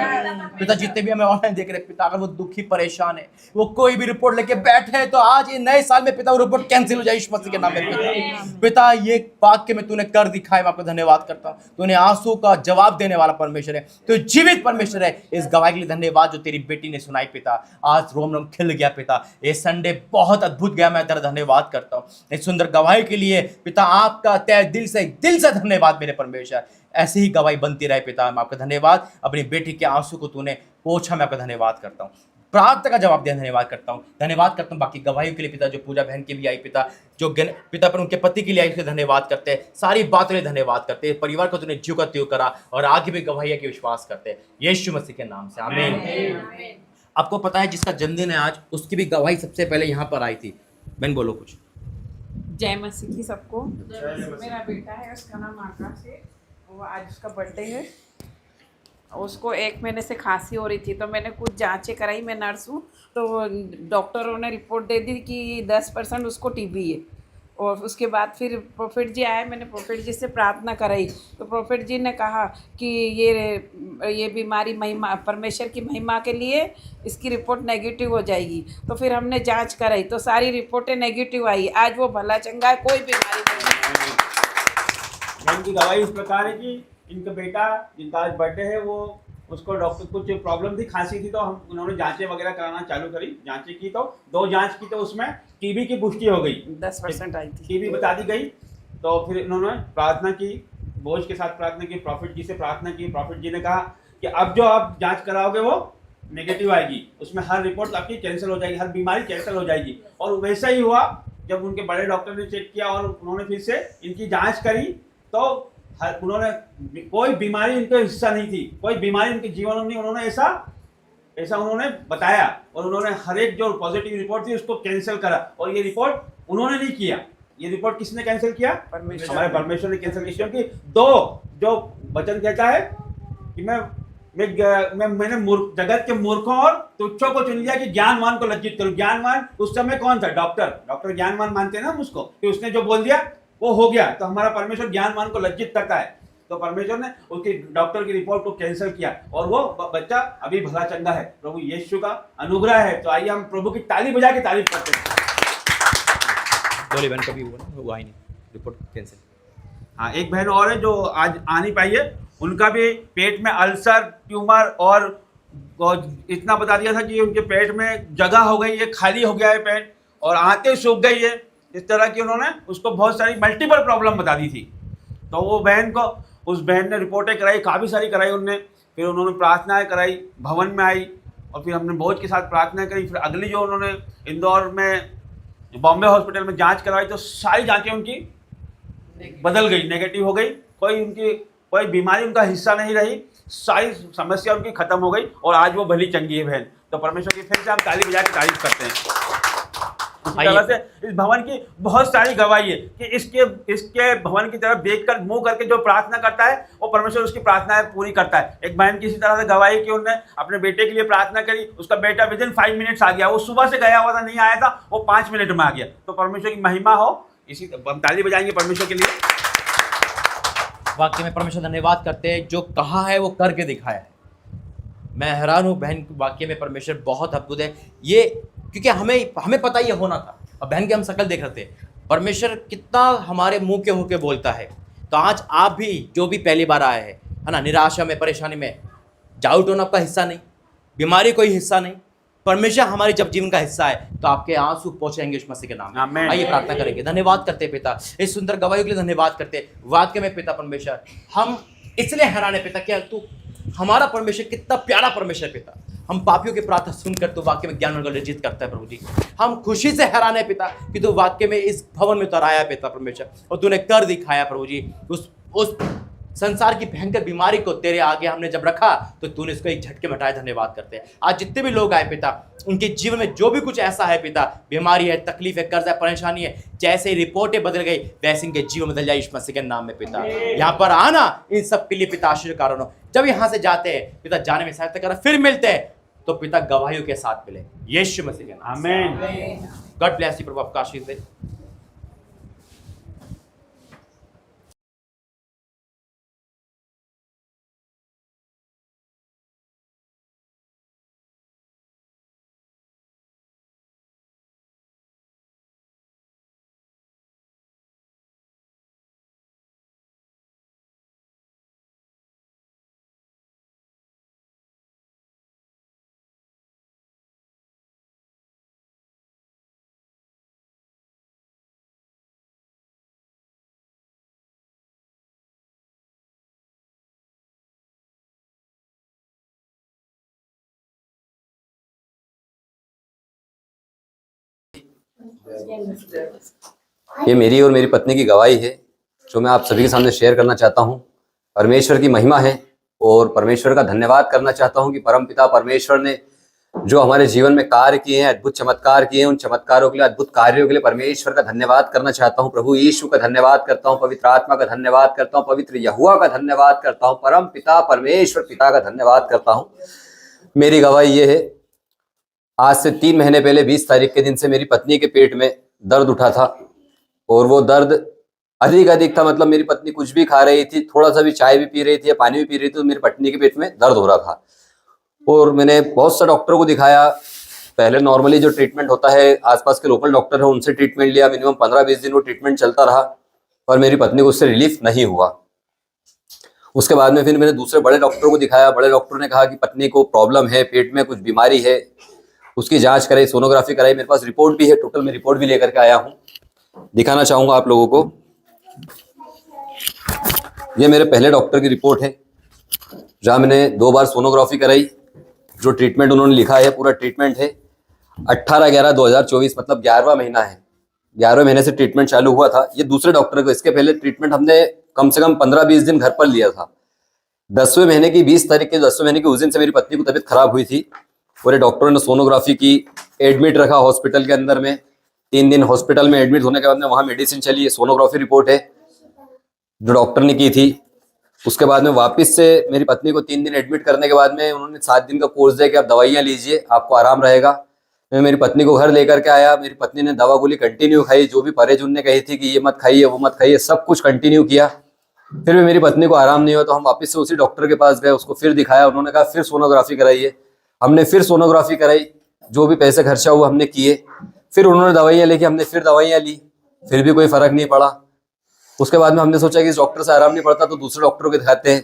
पिता। जितने भी हमें ऑनलाइन देख रहे पिता, अगर वो दुखी परेशान है, वो कोई भी रिपोर्ट लेके बैठे हैं, तो आज ये नए साल में पिता वो रिपोर्ट कैंसिल हो जाए यीशु मसीह के नाम में पिता। पिता ये वाक्य में तूने कर दिखाया, मैं आपको धन्यवाद करता हूँ। तूने आंसू का जवाब देने वाला परमेश्वर है, तो जीवित परमेश्वर है। इस गवाही के लिए धन्यवाद जो तेरी बेटी ने सुनाई पिता। आज रोम रोम खिल गया पिता, ये संडे बहुत अद्भुत गया, मैं तेरा धन्यवाद करता हूँ इस सुंदर गवाही के लिए पिता। आपका तहे दिल से धन्यवाद मेरे परमेश्वर। ऐसे ही गवाही बनती रहे पिता। मैं आपका धन्यवाद, अपनी बेटी के आंसू को तूने पोंछा, मैं आपका धन्यवाद करता हूँ। प्रार्थना का जवाब दिया, धन्यवाद करता हूँ। धन्यवाद करता हूँ बाकी गवाहियों के लिए पिता, जो पूजा बहन की भी आई पिता, जो पिता पर उनके पति के लिए आई, उसके धन्यवाद करते हैं। सारी बातों के लिए धन्यवाद करते हैं। परिवार को तूने ज्यों का त्यों करा, और आगे भी गवाहियाँ की विश्वास करते हैं यीशु मसीह के नाम से, आमीन। आपको पता है जिसका जन्मदिन है आज, उसकी भी गवाही सबसे पहले यहाँ पर आई थी। बहन बोलो कुछ। जय मसीह की सबको। मेरा बेटा है, उसका नाम आकाश है, वो आज उसका बर्थडे है। उसको 1 महीने से खांसी हो रही थी, तो मैंने कुछ जांचें कराई, मैं नर्स हूँ, तो डॉक्टरों ने रिपोर्ट दे दी कि 10% उसको टीबी है। और उसके बाद फिर प्रोफेट जी आए, मैंने प्रोफेट जी से प्रार्थना कराई, तो प्रोफेट जी ने कहा कि ये बीमारी महिमा, परमेश्वर की महिमा के लिए इसकी रिपोर्ट नेगेटिव हो जाएगी। तो फिर हमने जांच कराई, तो सारी रिपोर्टें नेगेटिव आई। आज वो भला चंगा है, कोई बीमारी नहीं। इनकी गवाही इस प्रकार है कि इनका बेटा जिनका आज बर्थडे है, वो उसको डॉक्टर कुछ प्रॉब्लम थी, खांसी थी, तो उन्होंने जांचें वगैरह कराना चालू करी। जांचें की तो 2 जांच की, तो उसमें टीबी की पुष्टि हो गई, 10% आई थी, टीबी बता दी गई। तो फिर इन्होंने प्रार्थना की, बोझ के साथ प्रार्थना की, प्रॉफिट जी से प्रार्थना की। प्रॉफिट जी ने कहा कि अब जो आप जांच कराओगे वो नेगेटिव आएगी, उसमें हर रिपोर्ट आपकी कैंसिल हो जाएगी, हर बीमारी कैंसिल हो जाएगी। और वैसा ही हुआ, जब उनके बड़े डॉक्टर ने चेक किया और उन्होंने फिर से इनकी जाँच करी, तो उन्होंने कोई बीमारी इनका हिस्सा नहीं थी, कोई बीमारी इनके जीवन में नहीं। उन्होंने ऐसा उन्होंने बताया, और उन्होंने हर एक जो पॉजिटिव रिपोर्ट थी उसको कैंसिल करा। और ये रिपोर्ट उन्होंने नहीं किया, ये रिपोर्ट किसने कैंसिल किया? हमारे परमेश्वर ने कैंसिल किया। क्योंकि 2 जो वचन कहता है कि मैंने जगत के मूर्खों और तुच्छों को चुन लिया कि ज्ञानवान को लज्जित करूं। ज्ञानवान उस समय कौन था? डॉक्टर ज्ञानवान मानते हैं ना उसको, कि उसने जो बोल दिया वो हो गया। तो हमारा परमेश्वर ज्ञानवान को लज्जित करता है, तो परमेश्वर ने उसकी डॉक्टर की रिपोर्ट को कैंसिल किया, और वो बच्चा अभी भला चंगा है। प्रभु यीशु का अनुग्रह है। तो आइए हम प्रभु की ताली बजा के तारीफ करते हैं। बोले बहन कभी हुआ ही नहीं, रिपोर्ट कैंसिल। हाँ, एक बहन और है जो आज आ नहीं पाई है, उनका भी पेट में अल्सर, ट्यूमर, और इतना बता दिया था कि उनके पेट में जगह हो गई है, खाली हो गया है पेट, और आंतें सूख गई है। इस तरह की उन्होंने उसको बहुत सारी मल्टीपल प्रॉब्लम बता दी थी। तो वो उस बहन ने रिपोर्टें कराई, काफ़ी सारी कराई उनने। फिर उन्होंने प्रार्थनाएं कराई, भवन में आई, और फिर हमने बोझ के साथ प्रार्थना करी। फिर अगली जो उन्होंने इंदौर में बॉम्बे हॉस्पिटल में जांच करवाई, तो सारी जांचें उनकी बदल गई, नेगेटिव हो गई। कोई बीमारी उनका हिस्सा नहीं रही, सारी समस्या उनकी खत्म हो गई, और आज वो भली चंगी है बहन। तो परमेश्वर की फिर से हम ताली बजा के तारीफ करते हैं। इस तरह से इस भवन की बहुत सारी गवाही है कि इसके भवन की तरफ देखकर मुंह करके जो प्रार्थना करता है, वो परमेश्वर उसकी प्रार्थनाएं पूरी करता है। एक बहन की इसी तरह से गवाही कि उन्होंने अपने बेटे के लिए प्रार्थना करी, उसका बेटा विदिन 5 मिनट्स आ गया। वो सुबह से गया हुआ था, नहीं आया था, वो 5 मिनट में आ गया। तो परमेश्वर की महिमा हो। इसी ताली बजाएंगे परमेश्वर के लिए। वाकई में परमेश्वर धन्यवाद करते हैं, जो कहा है वो करके दिखाया है। मैं हैरान हूँ बहन, वाकई में परमेश्वर बहुत अद्भुत है। ये क्योंकि हमें पता ये होना था, और बहन के हम शकल देख रहे थे, परमेश्वर कितना हमारे मुंह के होके बोलता है। तो आज आप भी जो भी पहली बार आए हैं, है ना, निराशा में, परेशानी में, डाउट होना आपका हिस्सा नहीं, बीमारी कोई हिस्सा नहीं, परमेश्वर हमारे जब जीवन का हिस्सा है तो आपके आंसू पहुंचेंगे यीशु मसीह के नाम में। आइए प्रार्थना करेंगे। धन्यवाद करते हैं पिता, इस सुंदर गवाही के लिए धन्यवाद करते हैं। वाक्य में पिता परमेश्वर, हम इसलिए हैरान है पिता, क्या तू हमारा परमेश्वर कितना प्यारा परमेश्वर पिता, हम पापियों की प्रार्थना सुनकर तो वाक्य में ज्ञान और अर्जित करता है प्रभु जी। हम खुशी से हैरान है पिता कि तू वाक्य में इस भवन में उतर आया पिता परमेश्वर, और तूने कर दिखाया प्रभु जी। उस संसार की भयंकर बीमारी को तेरे आगे हमने जब रखा तो तूने इसको एक झटके में हटाया। धन्यवाद करते हैं। आज जितने भी लोग आए पिता, उनके जीवन में जो भी कुछ ऐसा है पिता, बीमारी है, तकलीफ है, कर्ज है, परेशानी है, जैसे ही रिपोर्टें बदल गई वैसे इनके जीवन बदल जाए यीशु मसीह के नाम में पिता। यहाँ पर आना इन सब के लिए पिता आश्चर्य कारण हो। जब यहाँ से जाते हैं पिता, जाने में सहायता करा, फिर मिलते हैं तो पिता गवाहियों के साथ मिले यीशु मसीह के नाम। आमीन। गॉड ब्लेस यू प्रभु, आपका आशीष दे। ये मेरी और मेरी पत्नी की गवाही है जो मैं आप सभी के सामने शेयर करना चाहता हूँ। परमेश्वर की महिमा है और परमेश्वर का धन्यवाद करना चाहता हूँ कि परमपिता परमेश्वर ने जो हमारे जीवन में कार्य किए हैं, अद्भुत चमत्कार किए हैं, उन चमत्कारों के लिए, अद्भुत कार्यों के लिए परमेश्वर का धन्यवाद करना चाहता हूँ। प्रभु यीशु का धन्यवाद करता हूँ, पवित्र आत्मा का धन्यवाद करता हूँ, पवित्र यहोवा का धन्यवाद करता हूँ, परम पिता परमेश्वर पिता का धन्यवाद करता हूँ। मेरी गवाही ये है, आज से 3 महीने पहले 20 तारीख के दिन से मेरी पत्नी के पेट में दर्द उठा था और वो दर्द अधिक था। मतलब मेरी पत्नी कुछ भी खा रही थी, थोड़ा सा भी चाय भी पी रही थी या पानी भी पी रही थी तो मेरी पत्नी के पेट में दर्द हो रहा था। और मैंने बहुत सा डॉक्टर को दिखाया। पहले नॉर्मली जो ट्रीटमेंट होता है, आसपास के लोकल डॉक्टर है उनसे ट्रीटमेंट लिया। मिनिमम 15-20 दिन वो ट्रीटमेंट चलता रहा पर मेरी पत्नी को उससे रिलीफ नहीं हुआ। उसके बाद में फिर मैंने दूसरे बड़े डॉक्टर को दिखाया। बड़े डॉक्टर ने कहा कि पत्नी को प्रॉब्लम है, पेट में कुछ बीमारी है, उसकी जांच कराई, सोनोग्राफी कराई। मेरे पास रिपोर्ट भी है, टोटल मैं रिपोर्ट भी लेकर के आया हूँ, दिखाना चाहूँगा आप लोगों को। ये मेरे पहले डॉक्टर की रिपोर्ट है जहाँ मैंने 2 बार सोनोग्राफी कराई। जो ट्रीटमेंट उन्होंने लिखा है पूरा ट्रीटमेंट है 18/11/2024, मतलब 11वां महीना है। 11वें महीने से ट्रीटमेंट चालू हुआ था। ये दूसरे डॉक्टर को, इसके पहले ट्रीटमेंट हमने कम से कम 15-20 दिन घर पर लिया था। 10वें महीने की 20 तारीख के 10वें महीने के उस दिन से मेरी पत्नी को तबीयत खराब हुई थी और डॉक्टरों ने सोनोग्राफी की, एडमिट रखा हॉस्पिटल के अंदर में। 3 दिन हॉस्पिटल में एडमिट होने के बाद में वहाँ मेडिसिन चली। सोनोग्राफी रिपोर्ट है जो डॉक्टर ने की थी। उसके बाद में वापस से मेरी पत्नी को 3 दिन एडमिट करने के बाद में उन्होंने 7 दिन का कोर्स दिया कि आप दवाइयाँ लीजिए, आपको आराम रहेगा। मैं मेरी पत्नी को घर लेकर के आया। मेरी पत्नी ने दवा गोली कंटिन्यू खाई, जो भी परहेज उनने कही थी कि ये मत खाइए वो मत खाइए, सब कुछ कंटिन्यू किया। फिर भी मेरी पत्नी को आराम नहीं हुआ तो हम वापस से उसी डॉक्टर के पास गए, उसको फिर दिखाया। उन्होंने कहा फिर सोनोग्राफी कराइए। हमने फिर सोनोग्राफी कराई, जो भी पैसे खर्चा हुआ हमने किए। फिर उन्होंने दवाइयाँ लेके हमने फिर दवाइयाँ ली, फिर भी कोई फर्क नहीं पड़ा। उसके बाद में हमने सोचा कि इस डॉक्टर से आराम नहीं पड़ता तो दूसरे डॉक्टरों को दिखाते हैं।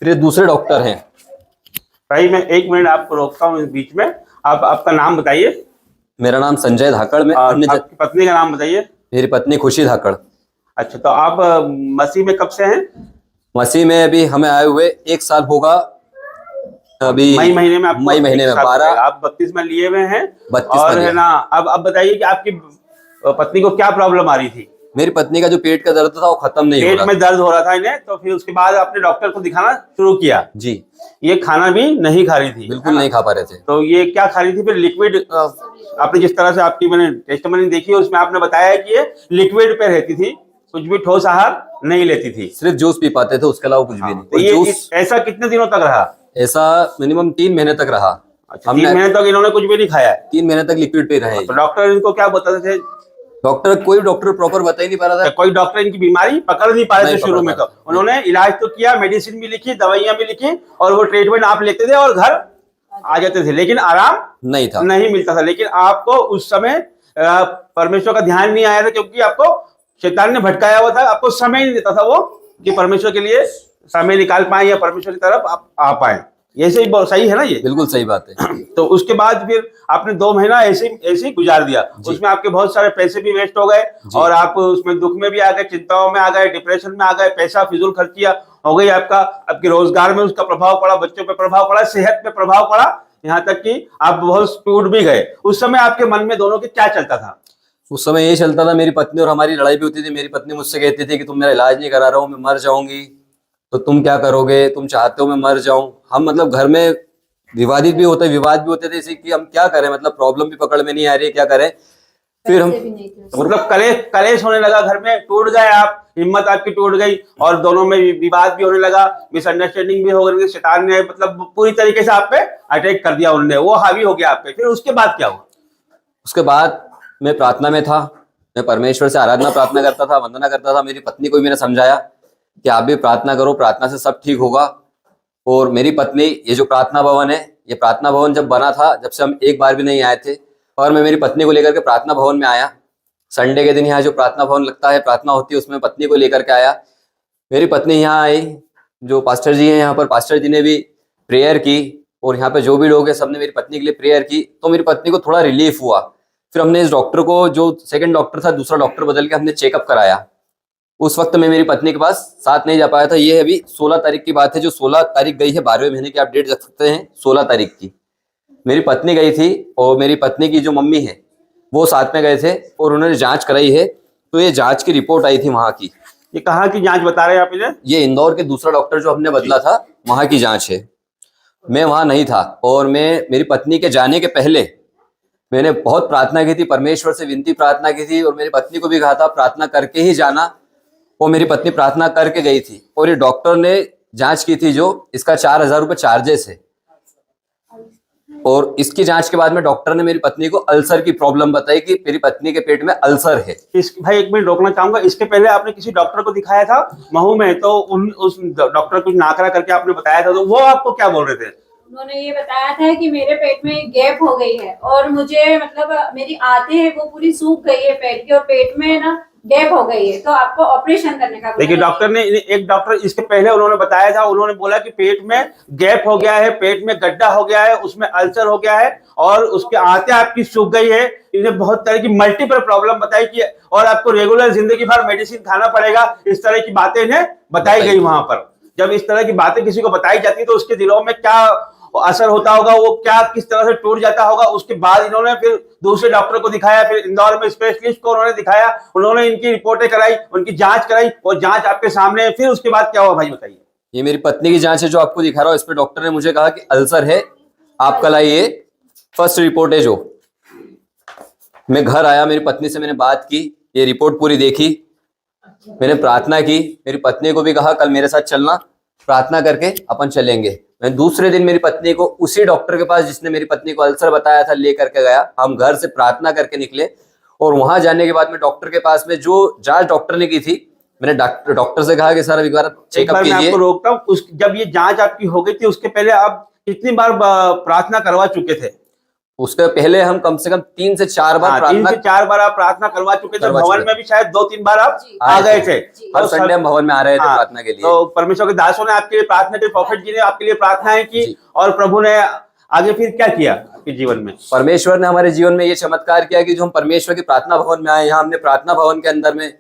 फिर ये दूसरे डॉक्टर हैं। भाई मैं 1 मिनट आपको रोकता हूँ इस बीच में। आप आपका नाम बताइए। मेरा नाम संजय धाकड़। में आपकी पत्नी का नाम बताइए। मेरी पत्नी खुशी धाकड़। अच्छा, तो आप मसीह में कब से हैं? मसीह में अभी हमें आए हुए 1 साल होगा। अभी मई महीने में 12 आप बपतिस्मा लिए हुए हैं। 32 और है ना, अब बताइए कि आपकी पत्नी को क्या प्रॉब्लम आ रही थी? मेरी पत्नी का जो पेट का दर्द था वो खत्म नहीं हो रहा। पेट में दर्द हो रहा था इन्हें, तो फिर उसके बाद आपने डॉक्टर को दिखाना शुरू किया। जी। ये खाना भी नहीं खा रही थी? बिल्कुल नहीं खा पा रहे थे। तो ये क्या खा रही थी फिर? लिक्विड। आपने जिस तरह से आपकी मैंने टेस्टमनी देखी उसमें आपने बताया कि ये लिक्विड पे रहती थी, कुछ भी ठोस आहार नहीं लेती थी, सिर्फ जूस पी पाते थे, उसके अलावा कुछ भी नहीं। तो ये ऐसा कितने दिनों तक रहा? ऐसा मिनिमम 3 महीने तक रहा। अच्छा, 3 महीने तक इन्होंने कुछ भी नहीं खाया? 3 महीने तक लिक्विड पे रहे। तो डॉक्टर इनको क्या बताते थे? डॉक्टर कोई डॉक्टर प्रॉपर बता ही नहीं पा रहा था, कोई डॉक्टर इनकी बीमारी पकड़ नहीं पा रहे थे नहीं शुरू पकड़ में। पा तो उन्होंने इलाज तो किया, मेडिसिन भी लिखी, दवाइयां भी लिखी और वो ट्रीटमेंट आप लेते थे और घर आ जाते थे, लेकिन आराम नहीं मिलता था। लेकिन आपको उस समय परमेश्वर का ध्यान नहीं आया था, क्योंकि आपको शैतान ने भटकाया हुआ था, आपको समय नहीं देता था वो कि परमेश्वर के लिए समय निकाल पाए या परमेश्वर की तरफ आप आ पाए। ये सही है ना? ये बिल्कुल सही बात है। तो उसके बाद फिर आपने 2 महीना ऐसे ही गुजार दिया, उसमें आपके बहुत सारे पैसे भी वेस्ट हो गए और आप उसमें दुख में भी आ गए, चिंताओं में आ गए, डिप्रेशन में आ गए, पैसा फिजूल खर्चिया हो गई आपके रोजगार में उसका प्रभाव पड़ा, बच्चों पे प्रभाव पड़ा, सेहत पे प्रभाव पड़ा, यहाँ तक कि आप बहुत टूट भी गए। उस समय आपके मन में दोनों के क्या चलता था? उस समय ये चलता था, मेरी पत्नी और हमारी लड़ाई भी होती थी। मेरी पत्नी मुझसे कहती थी कि तुम मेरा इलाज नहीं करा रहा हो, मैं मर जाऊंगी, तो तुम क्या करोगे, तुम चाहते हो मैं मर जाऊं। हम मतलब घर में विवाद भी होते थे, इसी कि हम क्या करें, मतलब प्रॉब्लम भी पकड़ में नहीं आ रही है, क्या करें। फिर हम मतलब कलेश होने लगा घर में, टूट गए आप, हिम्मत आपकी टूट गई और दोनों में विवाद भी होने लगा, मिसअंडरस्टैंडिंग भी हो गई। शैतान ने मतलब पूरी तरीके से आप पे अटैक कर दिया, उन्होंने वो हावी हो गया आप पे। फिर उसके बाद क्या हुआ? उसके बाद मैं प्रार्थना में था, मैं परमेश्वर से आराधना प्रार्थना करता था, वंदना करता था। मेरी पत्नी को भी मैंने समझाया कि आप भी प्रार्थना करो, प्रार्थना से सब ठीक होगा। और मेरी पत्नी, ये जो प्रार्थना भवन है, ये प्रार्थना भवन जब बना था, जब से हम एक बार भी नहीं आए थे, और मैं मेरी पत्नी को लेकर के प्रार्थना भवन में आया। संडे के दिन यहाँ जो प्रार्थना भवन लगता है, प्रार्थना होती है, उसमें पत्नी को लेकर के आया। मेरी पत्नी यहाँ आई, जो पास्टर जी हैं यहाँ पर, पास्टर जी ने भी प्रेयर की और यहाँ पे जो भी लोग हैं सबने मेरी पत्नी के लिए प्रेयर की, तो मेरी पत्नी को थोड़ा रिलीफ हुआ। फिर हमने इस डॉक्टर को, जो सेकंड डॉक्टर था, दूसरा डॉक्टर बदल के हमने चेकअप कराया। उस वक्त मैं मेरी पत्नी के पास साथ नहीं जा पाया था। ये अभी 16 तारीख की बात है, जो 16 तारीख गई है, 12वें महीने की आप डेट रख सकते हैं, 16 तारीख की मेरी पत्नी गई थी और मेरी पत्नी की जो मम्मी है वो साथ में गए थे और उन्होंने जांच कराई है। तो ये जांच की रिपोर्ट आई थी वहां की। ये कहाँ की जांच बता रहे हैं आप इधर? ये इंदौर के दूसरा डॉक्टर जो हमने बदला था, वहां की जांच है। मैं वहां नहीं था और मैं मेरी पत्नी के जाने के पहले मैंने बहुत प्रार्थना की थी, परमेश्वर से विनती प्रार्थना की थी और मेरी पत्नी को भी कहा था प्रार्थना करके ही जाना। और मेरी पत्नी प्रार्थना करके गई थी और ये डॉक्टर ने जांच की थी, जो इसका 4000 रुपये चार्जेस है। और इसकी जांच के बाद में डॉक्टर ने मेरी पत्नी को अल्सर की प्रॉब्लम बताई कि मेरी पत्नी के पेट में अल्सर है। भाई एक मिनट रोकना चाहूंगा, इसके पहले आपने किसी डॉक्टर को दिखाया था महू में, तो उस डॉक्टर को नाकरा करके आपने बताया था, तो वो आपको क्या बोल रहे थे? उन्होंने ये बताया था कि मेरे पेट में एक गैप हो गई है और मुझे मतलब मेरी आंतें हैं वो पूरी सूख गई है पेट की, और पेट में ना गैप हो गई है, तो आपको ऑपरेशन करने का। देखिए डॉक्टर ने, एक डॉक्टर इसके पहले उन्होंने बताया था, उन्होंने बोला कि पेट में गैप हो गया है, पेट में गड्ढा हो गया है, उसमें अल्सर हो गया है और उसके आंतें आपकी सूख गई है। इन्हें बहुत तरह की मल्टीपल प्रॉब्लम बताई कि और आपको रेगुलर जिंदगी भर मेडिसिन खाना पड़ेगा, इस तरह की बातें इन्हें बताई गई वहां पर। जब इस तरह की बातें किसी को बताई जाती है तो उसके दिलों में क्या असर होता होगा, वो क्या किस तरह से टूट जाता होगा। उसके बाद इन्होंने फिर दूसरे डॉक्टर को दिखाया, फिर इंदौर में स्पेशलिस्ट को उन्होंने दिखाया, उन्होंने इनकी रिपोर्टें कराई, उनकी जांच कराई और जांच आपके सामने है। फिर उसके बाद क्या हुआ भाई बताइए? ये मेरी पत्नी की जांच है जो आपको दिखा रहा हूँ। इसमें डॉक्टर ने मुझे कहा कि अल्सर है, आप कल आइए। फर्स्ट रिपोर्ट है जो मैं घर आया, मेरी पत्नी से मैंने बात की, ये रिपोर्ट पूरी देखी, मैंने प्रार्थना की, मेरी पत्नी को भी कहा कल मेरे साथ चलना, प्रार्थना करके अपन चलेंगे। मैं दूसरे दिन मेरी पत्नी को उसी डॉक्टर के पास जिसने मेरी पत्नी को अल्सर बताया था लेकर के गया। हम घर से प्रार्थना करके निकले और वहां जाने के बाद में डॉक्टर के पास में जो जांच डॉक्टर ने की थी, मैंने डॉक्टर से कहा कि सर एक बार चेकअप कीजिए। मैं आपको रोकता हूँ, जब ये जांच आपकी हो गई थी उसके पहले आप कितनी बार प्रार्थना करवा चुके थे? उसके पहले हम कम से कम 3 से 4 बार 3 से 4 बार आप प्रार्थना करवा चुके थे। भवन में भी शायद 2-3 बार आप आ गए थे। हर संडे हम भवन में आ रहे थे प्रार्थना के लिए। तो परमेश्वर के दासों ने आपके लिए प्रार्थना की, प्रॉफिट जी ने आपके लिए प्रार्थनाएं की और प्रभु ने आगे फिर क्या किया आपके जीवन में? परमेश्वर ने हमारे जीवन में ये चमत्कार किया कि जो हम परमेश्वर की प्रार्थना भवन में आए, यहाँ हमने प्रार्थना भवन के अंदर में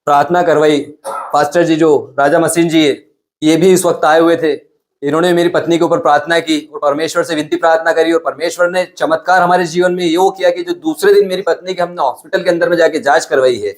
प्रार्थना करवाई। पास्टर जी जो राजा मसीन जी है, ये भी इस वक्त आए हुए थे। इन्होंने मेरी पत्नी के ऊपर प्रार्थना की और परमेश्वर से विनती प्रार्थना करी और परमेश्वर ने चमत्कार हमारे जीवन में ये किया कि जो दूसरे दिन मेरी पत्नी की हमने हॉस्पिटल के अंदर में जाके जांच करवाई है,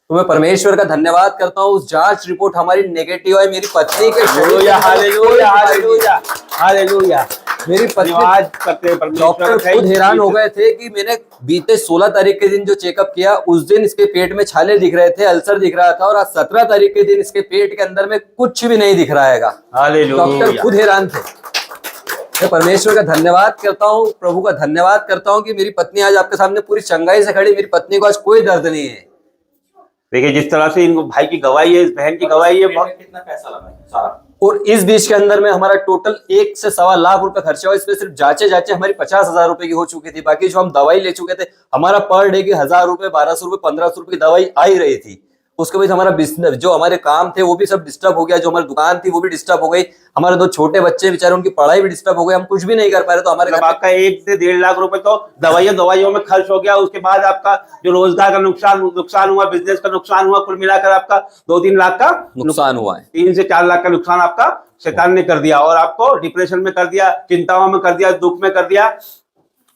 तो मैं परमेश्वर का धन्यवाद करता हूँ। उस जांच रिपोर्ट हमारी नेगेटिव है। मेरी पत्नी के हालेलुया हालेलुया हालेलुया हालेलुया। मेरी पत्नी डॉक्टर खुद हैरान हो गए थे कि मैंने बीते 16 तारीख के दिन जो चेकअप किया, उस दिन इसके पेट में छाले दिख रहे थे, अल्सर दिख रहा था, और आज 17 तारीख के दिन इसके पेट के अंदर में कुछ भी नहीं दिख रहा है। डॉक्टर खुद हैरान थे। मैं परमेश्वर का धन्यवाद करता हूँ, प्रभु का धन्यवाद करता हूँ कि मेरी पत्नी आज आपके सामने पूरी चंगाई से खड़ी। मेरी पत्नी को आज कोई दर्द नहीं है। देखिए जिस तरह से इनको भाई की गवाही है, इस बहन की गवाही है, कितना पैसा लगा है सारा। और इस बीच के अंदर में हमारा टोटल 1 से सवा लाख रुपए खर्चा हुआ। इसमें सिर्फ जांचे हमारी 50,000 रुपए की हो चुकी थी। बाकी जो हम दवाई ले चुके थे, हमारा पर डे की 1,000 रुपए, 1,200 रुपए, 1,500 रुपए की दवाई आ ही रही थी। उसके बाद हमारा बिजनेस, जो हमारे काम थे वो भी सब डिस्टर्ब हो गया। जो हमारी दुकान थी वो भी डिस्टर्ब हो गई। हमारे 2 छोटे बच्चे बेचारे, उनकी पढ़ाई भी डिस्टर्ब हो गई। हम कुछ भी नहीं कर पा रहे। तो हमारे आपका 1 से 1.5 लाख रुपए तो दवाइयों में खर्च हो गया। उसके बाद आपका जो रोजगार का नुकसान हुआ, बिजनेस का नुकसान हुआ, कुल मिलाकर आपका 2-3 लाख का नुकसान हुआ है। 3 से 4 लाख का नुकसान आपका शैतान ने कर दिया और आपको डिप्रेशन में कर दिया, चिंताओं में कर दिया, दुख में कर दिया।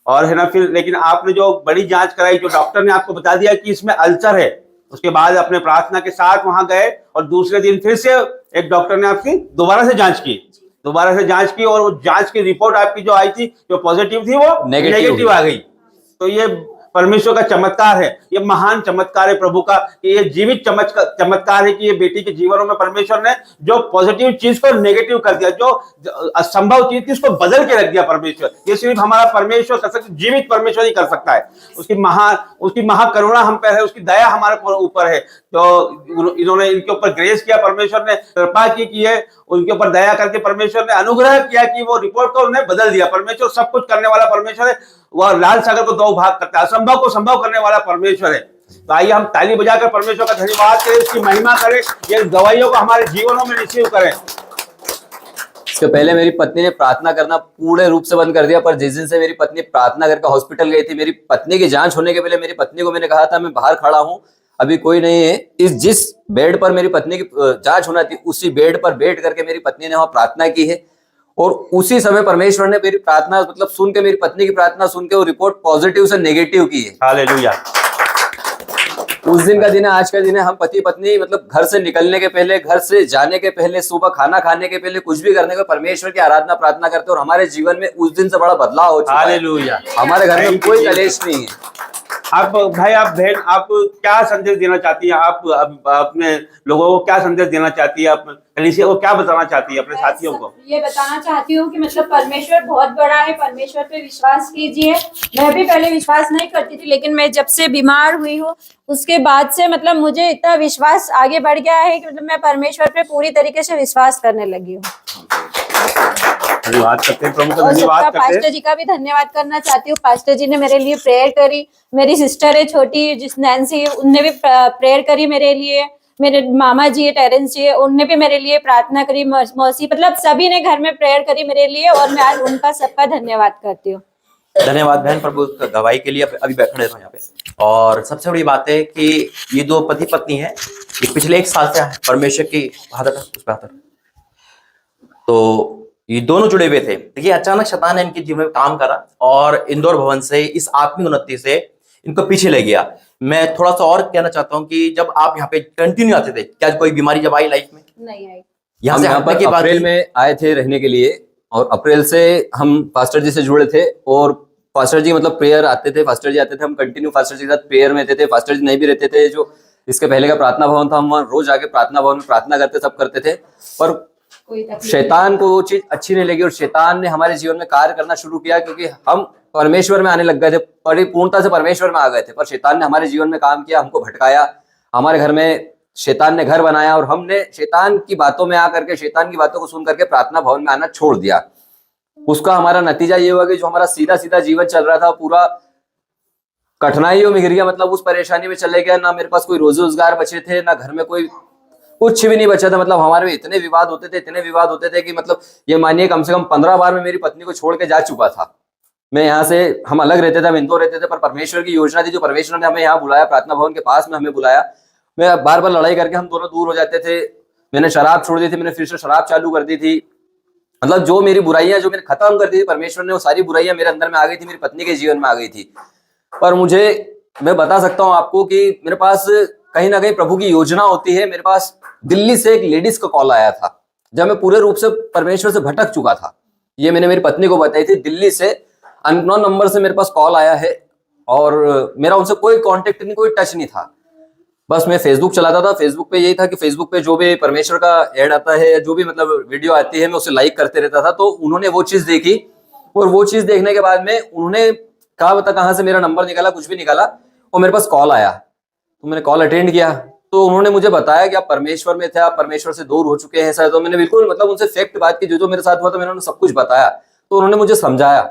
और है ना, फिर लेकिन आपने जो बड़ी जांच कराई, जो डॉक्टर ने आपको बता दिया कि इसमें अल्सर है, उसके बाद अपने प्रार्थना के साथ वहां गए और दूसरे दिन फिर से एक डॉक्टर ने आपकी दोबारा से जांच की और वो जांच की रिपोर्ट आपकी जो आई थी, जो पॉजिटिव थी, वो नेगेटिव आ गई। तो ये परमेश्वर का चमत्कार है, ये महान चमत्कार है प्रभु का, कि ये जीवित चमत्कार है कि ये बेटी के जीवनों में परमेश्वर ने जो पॉजिटिव चीज को नेगेटिव कर दिया, जो असंभव चीज थी उसको बदल के रख दिया परमेश्वर। ये सिर्फ हमारा परमेश्वर कर सकता, जीवित परमेश्वर ही कर सकता है। उसकी महाकरुणा हम पर है, उसकी दया हमारे ऊपर है। तो इन्होंने इनके ऊपर ग्रेस किया, परमेश्वर ने कृपा की है, उनके ऊपर दया करके परमेश्वर ने अनुग्रह किया कि वो रिपोर्ट को उन्हें बदल दिया। परमेश्वर सब कुछ करने वाला परमेश्वर है। वह लाल सागर को 2 भाग करता है, असंभव को संभव करने वाला परमेश्वर है। तो आइए हम ताली बजाकर परमेश्वर का धन्यवाद करें, उसकी महिमा करें, ये गवाहियों को हमारे जीवनों में रिसीव करें। इसके पहले मेरी पत्नी ने प्रार्थना करना पूर्ण रूप से बंद कर दिया, पर जिस दिन से मेरी पत्नी प्रार्थना करके हॉस्पिटल गई थी, मेरी पत्नी की जांच होने के पहले मेरी पत्नी को मैंने कहा था मैं बाहर खड़ा हूं, अभी कोई नहीं है। जिस बेड पर मेरी पत्नी की जांच होना थी, उसी बेड पर बैठ करके मेरी पत्नी ने वहां प्रार्थना की है और उसी समय परमेश्वर ने मेरी प्रार्थना मतलब सुन के, मेरी पत्नी की प्रार्थना सुन के वो रिपोर्ट पॉजिटिव से नेगेटिव की है। हालेलुया। उस दिन का दिन है, आज का दिन है। हम पति पत्नी मतलब घर से निकलने के पहले, घर से जाने के पहले, सुबह खाना खाने के पहले, कुछ भी करने के परमेश्वर की आराधना प्रार्थना करते हैं और हमारे जीवन में उस दिन से बड़ा बदलाव हो चुका है। हालेलुया। हमारे घर में कोई कलेश नहीं है। आप भाई, आप बहन, आप क्या संदेश देना चाहती हैं? आप अपने लोगों को क्या संदेश देना चाहती है? आप कलीसिया को क्या बताना चाहती है, अपने साथियों को? ये बताना चाहती हूँ कि मतलब परमेश्वर बहुत बड़ा है, परमेश्वर पे विश्वास कीजिए। मैं भी पहले विश्वास नहीं करती थी, लेकिन मैं जब से बीमार हुई हूँ उसके बाद से मतलब मुझे इतना विश्वास आगे बढ़ गया है कि मतलब मैं परमेश्वर पे पूरी तरीके से विश्वास करने लगी हूँ। धन्यवाद करते हैं प्रभु का, और धन्यवाद करते हैं। पास्टर जी का भी धन्यवाद करना चाहती हूँ। पास्टर जी ने मेरे लिए प्रेयर करी। मेरी सिस्टर है छोटी, जिस नैन्सी, उनने भी प्रेयर करी मेरे लिए। मेरे मामा जी है टेरेंस जी, उनने भी मेरे लिए प्रार्थना करी। मौसी, मतलब सभी ने घर में प्रेयर करी मेरे लिए और मैं आज उनका सबका धन्यवाद करती हूँ। धन्यवाद बहन प्रभु गवाही के लिए। अभी बैठे रहे यहाँ पे। और सबसे बड़ी बात है कि ये 2 पति पत्नी है, ये पिछले 1 साल से परमेश्वर की तो ये दोनों जुड़े हुए थे। देखिए अचानक शैतान ने इनके जीवन में काम करा और इंदौर भवन से, इस आत्मिक उन्नति से इनको पीछे ले गया। मैं थोड़ा सा और कहना चाहता हूँ कि जब आप यहाँ पे कंटिन्यू आते थे, क्या कोई बीमारी जब आई लाइफ में? नहीं आई। यहाँ से अप्रैल में आए थे रहने के लिए और अप्रैल से हम पास्टर जी से जुड़े थे और पास्टर जी मतलब प्रेयर आते थे, पास्टर जी आते थे, हम कंटिन्यू पास्टर जी के साथ प्रेयर में थे। पास्टर जी नहीं भी रहते थे, जो इसके पहले का प्रार्थना भवन था, हम वहाँ रोज आके प्रार्थना भवन में प्रार्थना करते, सब करते थे। पर शैतान को वो चीज अच्छी नहीं लगी और शैतान ने हमारे जीवन में कार्य करना शुरू किया, क्योंकि हम परमेश्वर में आने लग गए थे, परिपूर्णता से परमेश्वर में आ गए थे, पर शैतान ने हमारे जीवन में काम किया, हमको भटकाया। हमारे घर में शैतान ने घर बनाया और हमने शैतान की बातों में आकर के, शैतान की बातों को सुन करके प्रार्थना भवन में आना छोड़ दिया। उसका हमारा नतीजा ये हुआ कि जो हमारा सीधा सीधा जीवन चल रहा था पूरा कठिनाइयों में गिर गया। मतलब उस परेशानी में चले गया। ना मेरे पास कोई रोजगार बचे थे, ना घर में कोई कुछ भी नहीं बचा था। मतलब हमारे में इतने विवाद होते थे कि मतलब ये मानिए कम से कम 15 बार मैं मेरी पत्नी को छोड़ के जा चुका था। मैं यहाँ से, हम अलग रहते थे, हम इंदौर रहते थे, पर परमेश्वर की योजना थी, जो परमेश्वर ने हमें यहाँ बुलाया, प्रार्थना भवन के पास में हमें बुलाया। मैं बार बार लड़ाई करके हम दोनों दूर हो जाते थे। मैंने शराब छोड़ दी थी, मैंने फिर से शराब चालू कर दी थी। मतलब जो मेरी बुराइयां जो मैंने खत्म कर दी थी, परमेश्वर ने वो सारी बुराइयां मेरे अंदर में आ गई थी, मेरी पत्नी के जीवन में आ गई थी। पर मैं बता सकता हूँ आपको कि मेरे पास कहीं ना कहीं प्रभु की योजना होती है। मेरे पास दिल्ली से एक लेडीज का कॉल आया था जब मैं पूरे रूप से परमेश्वर से भटक चुका था। ये मैंने मेरी पत्नी को बताई थी। दिल्ली से अननोन नंबर से मेरे पास कॉल आया है और मेरा उनसे कोई कांटेक्ट नहीं, कोई टच नहीं था। बस मैं फेसबुक चलाता था, फेसबुक पे यही था कि फेसबुक पे जो भी परमेश्वर का ऐड आता है या जो भी मतलब वीडियो आती है मैं उसे लाइक करते रहता था। तो उन्होंने वो चीज देखी और वो चीज देखने के बाद में उन्होंने कहा बता कहाँ से मेरा नंबर निकाला, कुछ भी निकाला, और मेरे पास कॉल आया। तो मैंने कॉल अटेंड किया तो उन्होंने मुझे बताया कि आप परमेश्वर में थे, आप परमेश्वर से दूर हो चुके हैं शायद। तो मैंने बिल्कुल मतलब उनसे फैक्ट बात की, जो मेरे साथ हुआ था मैंने उन्हें सब कुछ बताया। तो उन्होंने मुझे समझाया।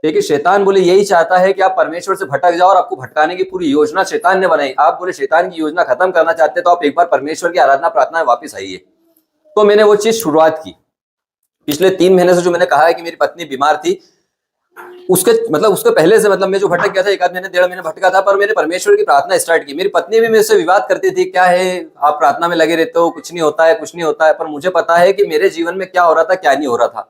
देखिए शैतान बोले यही चाहता है कि आप परमेश्वर से भटक जाओ और आपको भटकाने की पूरी योजना शैतान ने बनाई। आप बोले शैतान की योजना खत्म करना चाहते हैं तो आप एक बार परमेश्वर की आराधना प्रार्थना में वापस आइए। तो मैंने वो चीज शुरुआत की। पिछले 3 महीने से जो मैंने कहा है कि मेरी पत्नी बीमार थी, उसके पहले से मतलब मैं जो भटक गया था, 1 आध महीने 1.5 महीने भटका था, पर मैंने परमेश्वर की प्रार्थना स्टार्ट की। मेरी पत्नी भी मेरे से विवाद करती थी, क्या है आप प्रार्थना में लगे रहते हो, कुछ नहीं होता है, कुछ नहीं होता है। पर मुझे पता है कि मेरे जीवन में क्या हो रहा था, क्या नहीं हो रहा था।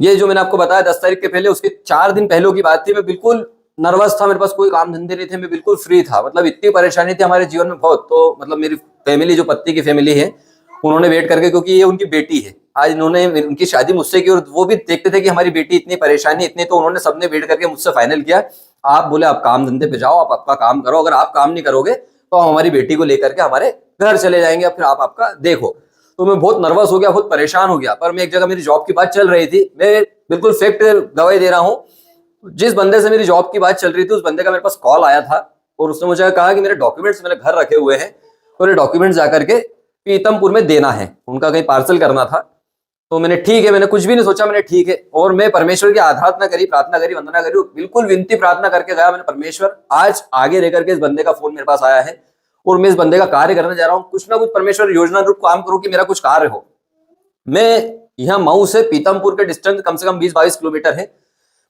ये जो मैंने आपको बताया 10 तारीख के पहले, उसके 4 दिन पहले की बात थी। मैं बिल्कुल नर्वस था, मेरे पास कोई काम धंधे नहीं थे, मैं बिल्कुल फ्री था। मतलब इतनी परेशानी थी हमारे जीवन में बहुत। तो मतलब मेरी फैमिली, जो पति की फैमिली है, उन्होंने वेट करके, क्योंकि ये उनकी बेटी है, आज इन्होंने उनकी शादी मुझसे की और वो भी देखते थे कि हमारी बेटी इतनी परेशानी इतनी, तो उन्होंने सबने वेट करके मुझसे फाइनल किया। आप बोले आप काम धंधे पे जाओ, आप आपका काम करो, अगर आप काम नहीं करोगे तो हम हमारी बेटी को लेकर के हमारे घर चले जाएंगे, फिर आप आपका देखो। तो मैं बहुत नर्वस हो गया, बहुत परेशान हो गया। पर मैं एक जगह, मेरी जॉब की बात चल रही थी, मैं बिल्कुल फैक्ट गवाही दे रहा हूँ। जिस बंदे से मेरी जॉब की बात चल रही थी, उस बंदे का मेरे पास कॉल आया था और उसने मुझे कहा कि मेरे डॉक्यूमेंट्स मेरे घर रखे हुए हैं और ये डॉक्यूमेंट्स जाकर के पीतमपुर में देना है, उनका कहीं पार्सल करना था। तो मैंने ठीक है, मैंने कुछ भी नहीं सोचा, मैंने ठीक है। और मैं परमेश्वर की आराधना करी, प्रार्थना करी, वंदना करी, बिल्कुल विनती प्रार्थना करके गया। मैंने परमेश्वर आज आगे रह करके इस बंदे का फोन मेरे पास आया है और मैं इस बंदे का कार्य करने जा रहा हूँ। कुछ ना कुछ परमेश्वर योजना रूप काम करो कि मेरा कुछ कार्य हो। मैं यहाँ मऊ से पीतमपुर के डिस्टेंस कम से कम 20-22 किलोमीटर है।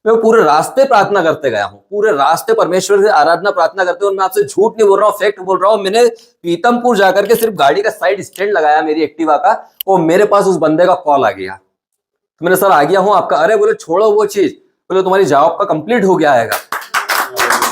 मैं पूरे रास्ते प्रार्थना करते गया हूँ, पूरे रास्ते परमेश्वर से आराधना प्रार्थना करते हुए। मैं आपसे झूठ नहीं बोल रहा हूँ, फैक्ट बोल रहा हूँ। मैंने पीतमपुर जाकर के सिर्फ गाड़ी का साइड स्टैंड लगाया मेरी एक्टिवा का, और मेरे पास उस बंदे का कॉल आ गया। तो मैंने सर आ गया हूँ आपका। अरे बोले छोड़ो वो चीज, बोले तुम्हारी जॉब का कंप्लीट हो गया है।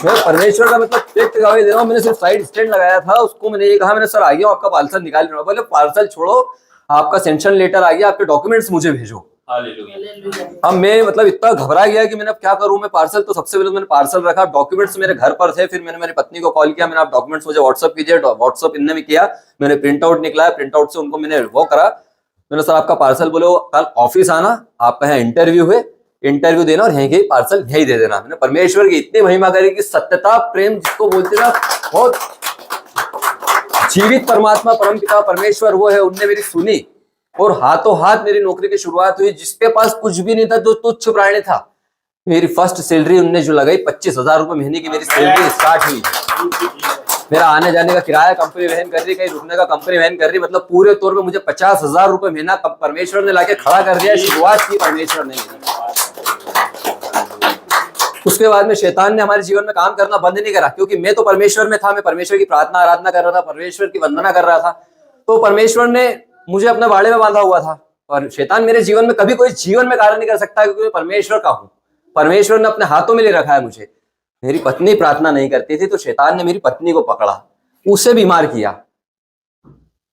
मैं परमेश्वर का मतलब फैक्ट गवाही दे रहा हूँ। मैंने सिर्फ साइड स्टैंड लगाया था, उसको मैंने ये कहा, मैंने सर आ गया हूँ आपका पार्सल निकाल रहा हूँ। बोले पार्सल छोड़ो, आपका सेंक्शन लेटर आ गया, आपके डॉक्यूमेंट्स मुझे भेजो। अब मैं मतलब इतना घबरा गया कि मैंने अब क्या करूं। मैं पार्सल, तो सबसे पहले मैंने पार्सल रखा, डॉक्यूमेंट्स मेरे घर पर थे। फिर मैंने मेरी पत्नी को कॉल किया, मैंने आप डॉक्यूमेंट्स मुझे व्हाट्सअप कीजिए। व्हाट्सअप इनने भी किया, मैंने प्रिंट आउट निकला, प्रिंट आउट से उनको मैंने वो करा। मैंने सर आपका पार्सल, बोले कल ऑफिस आना, आपका यहाँ इंटरव्यू है, इंटरव्यू देना और यहीं के पार्सल यही दे देना। मैंने परमेश्वर की इतनी महिमा करी कि सत्यता प्रेम जिसको बोलते ना, बहुत जीवित परमात्मा परम पिता परमेश्वर वो है, उनने मेरी सुनी और हाथों हाथ मेरी नौकरी की शुरुआत हुई। जिसके पास कुछ भी नहीं था, जो तुच्छ प्राणी था, मेरी फर्स्ट सैलरी उनने जो लगाई, 25,000 रुपए महीने की मेरी सैलरी स्टार्ट हुई। मेरा आने जाने का किराया कंपनी वहन कर रही, कहीं रुकने का कंपनी वहन कर रही। मतलब पूरे तौर पे मुझे 50,000 रुपए महीना परमेश्वर ने लाके खड़ा कर दिया। शुरुआत की परमेश्वर ने। उसके बाद में शैतान ने हमारे जीवन में काम करना बंद नहीं करा, क्योंकि मैं तो परमेश्वर में था, मैं परमेश्वर की प्रार्थना आराधना कर रहा था, परमेश्वर की वंदना कर रहा था। तो परमेश्वर ने मुझे अपने बाड़े में बांधा हुआ था। और शैतान मेरे जीवन में कभी कोई जीवन में कार्य नहीं कर सकता, क्योंकि मैं परमेश्वर का हूँ। परमेश्वर ने अपने हाथों में ले रखा है मुझे। मेरी पत्नी प्रार्थना नहीं करती थी, तो शैतान ने मेरी पत्नी को पकड़ा, उसे बीमार किया।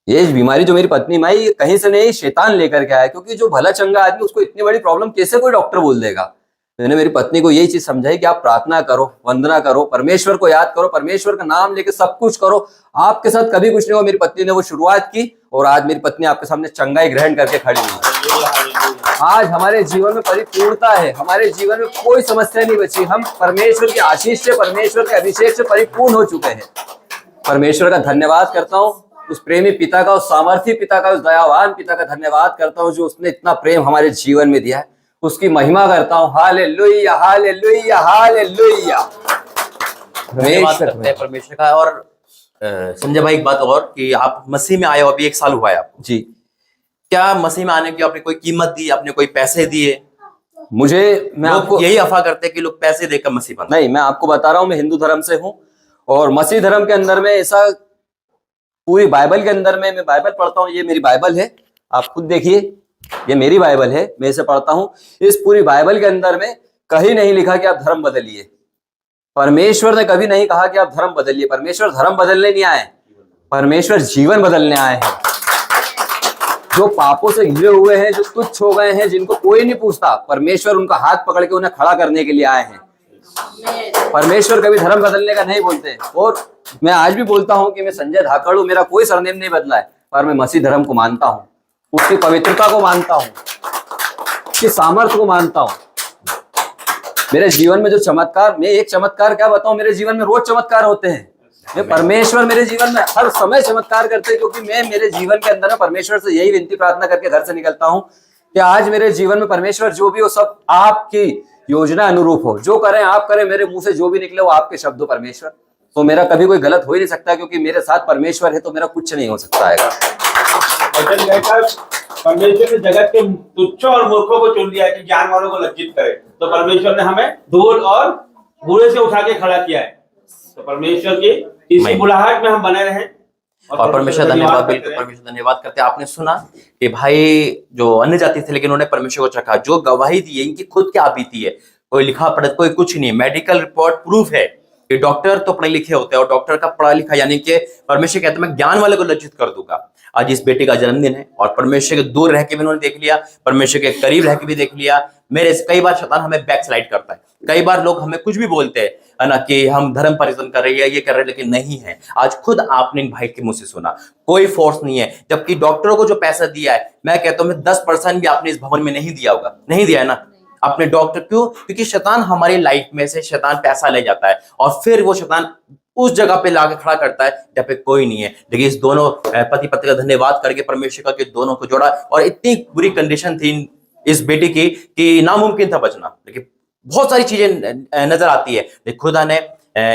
ये बीमारी जो मेरी पत्नी में आई, कहीं से नहीं, शैतान लेकर के आया। क्योंकि जो भला चंगा आदमी, उसको इतनी बड़ी प्रॉब्लम कैसे कोई डॉक्टर बोल देगा। मैंने मेरी पत्नी को यही चीज समझाई कि आप प्रार्थना करो, वंदना करो, परमेश्वर को याद करो, परमेश्वर का नाम लेके सब कुछ करो, आपके साथ कभी कुछ नहीं हो। मेरी पत्नी ने वो शुरुआत की और आज मेरी पत्नी आपके सामने चंगाई ग्रहण करके खड़ी हुई। आज हमारे जीवन में परिपूर्णता है, हमारे जीवन में कोई समस्या नहीं बची। हम परमेश्वर की आशीष से, परमेश्वर के अभिषेक से परिपूर्ण हो चुके हैं। परमेश्वर का धन्यवाद करता हूँ, उस प्रेमी पिता का, उस सामर्थी पिता का, उस दयावान पिता का धन्यवाद करता हूँ, जो उसने इतना प्रेम हमारे जीवन में दिया है। उसकी महिमा करता हूँ। Hallelujah, hallelujah, hallelujah. परमेश्वर का। और संजय भाई, एक बात और कि आप मसीह में आए हो, अभी 1 साल हुआ है आपको जी। क्या मसीह में आने की आपने कोई कीमत दी, आपने कोई पैसे दिए? मैं आपको यही अफवाह करते हैं कि लोग पैसे देकर मसीह बनते। नहीं, मैं आपको बता रहा हूँ, मैं हिंदू धर्म से हूँ और मसीह धर्म के अंदर में ऐसा, पूरी बाइबल के अंदर में, मैं बाइबल पढ़ता हूँ, ये मेरी बाइबल है, आप खुद देखिए, ये मेरी बाइबल है, मैं इसे पढ़ता हूँ। इस पूरी बाइबल के अंदर में कहीं नहीं लिखा कि आप धर्म बदलिए। परमेश्वर ने कभी नहीं कहा कि आप धर्म बदलिए। परमेश्वर धर्म बदलने नहीं आए, परमेश्वर जीवन बदलने आए हैं। जो पापों से घिरे हुए हैं, जो तुच्छ हो गए हैं, जिनको कोई नहीं पूछता, परमेश्वर उनका हाथ पकड़ के उन्हें खड़ा करने के लिए आए हैं। परमेश्वर कभी धर्म बदलने का नहीं बोलते। और मैं आज भी बोलता हूं कि मैं संजय धाकड़ हूं, मेरा कोई सरनेम नहीं बदला है, पर मैं मसीह धर्म को मानता हूं, उसकी पवित्रता को मानता हूं, उसकी सामर्थ्य को मानता हूं। मेरे जीवन में जो चमत्कार, मैं एक चमत्कार क्या बताऊं, मेरे जीवन में रोज चमत्कार होते हैं। मैं परमेश्वर मेरे जीवन में हर समय चमत्कार करते हैं, क्योंकि मैं मेरे जीवन के अंदर परमेश्वर से यही विनती प्रार्थना करके घर से निकलता हूं कि आज मेरे जीवन में परमेश्वर जो भी हो सब आपकी योजना अनुरूप हो, जो करें आप करें, मेरे मुंह से जो भी निकले वो आपके शब्द हो परमेश्वर। तो मेरा कभी कोई गलत हो ही नहीं सकता, क्योंकि मेरे साथ परमेश्वर है तो मेरा कुछ नहीं हो सकता है। परमेश्वर ने जगत के तुच्छ और मूर्खों को चुन लिया है कि ज्ञान वालों को लज्जित करे, तो परमेश्वर ने हमें धूल और बूढ़े से उठा के खड़ा किया है। तो परमेश्वर की इसी बुलाहट में हम बने रहे और परमेश्वर धन्यवाद, बिल्कुल परमेश्वर धन्यवाद करते। आपने सुना कि भाई जो अन्य जाति थे लेकिन उन्होंने परमेश्वर को चखा, जो गवाही दी है इनकी खुद क्या बीती है, कोई लिखा पढ़ा कोई कुछ नहीं, मेडिकल रिपोर्ट प्रूफ है कि डॉक्टर तो पढ़े लिखे होते हैं और डॉक्टर का पढ़ा लिखा, यानी कि परमेश्वर कहते हैं मैं ज्ञान वाले को लज्जित कर दूंगा। आज इस बेटे का जन्मदिन है और परमेश्वर के दूर रह के भी उन्होंने देख लिया, परमेश्वर के करीब रह के भी देख लिया। मेरे कई बार शैतान हमें बैक स्लाइड करता है, कई बार लोग हमें कुछ भी बोलते हैं ना कि हम धर्म परिवर्तन कर रहे हैं, ये कर रहे हैं, लेकिन नहीं है। आज खुद आपने इन भाई के मुंह से सुना, कोई फोर्स नहीं है। जबकि डॉक्टरों को जो पैसा दिया है, मैं कहता हूं 10% भी आपने इस भवन में नहीं दिया होगा, नहीं दिया है ना अपने डॉक्टर। क्यों? क्योंकि शैतान हमारी लाइफ में से शैतान पैसा ले जाता है और फिर वो शैतान उस जगह पे लाके खड़ा करता है जहाँ पे कोई नहीं है। लेकिन इस दोनों पति पत्नी का धन्यवाद करके परमेश्वर का कि दोनों को जोड़ा, और इतनी बुरी कंडीशन थी इस बेटे की कि नामुमकिन था बचना, लेकिन बहुत सारी चीजें नजर आती है, लेकिन खुदा ने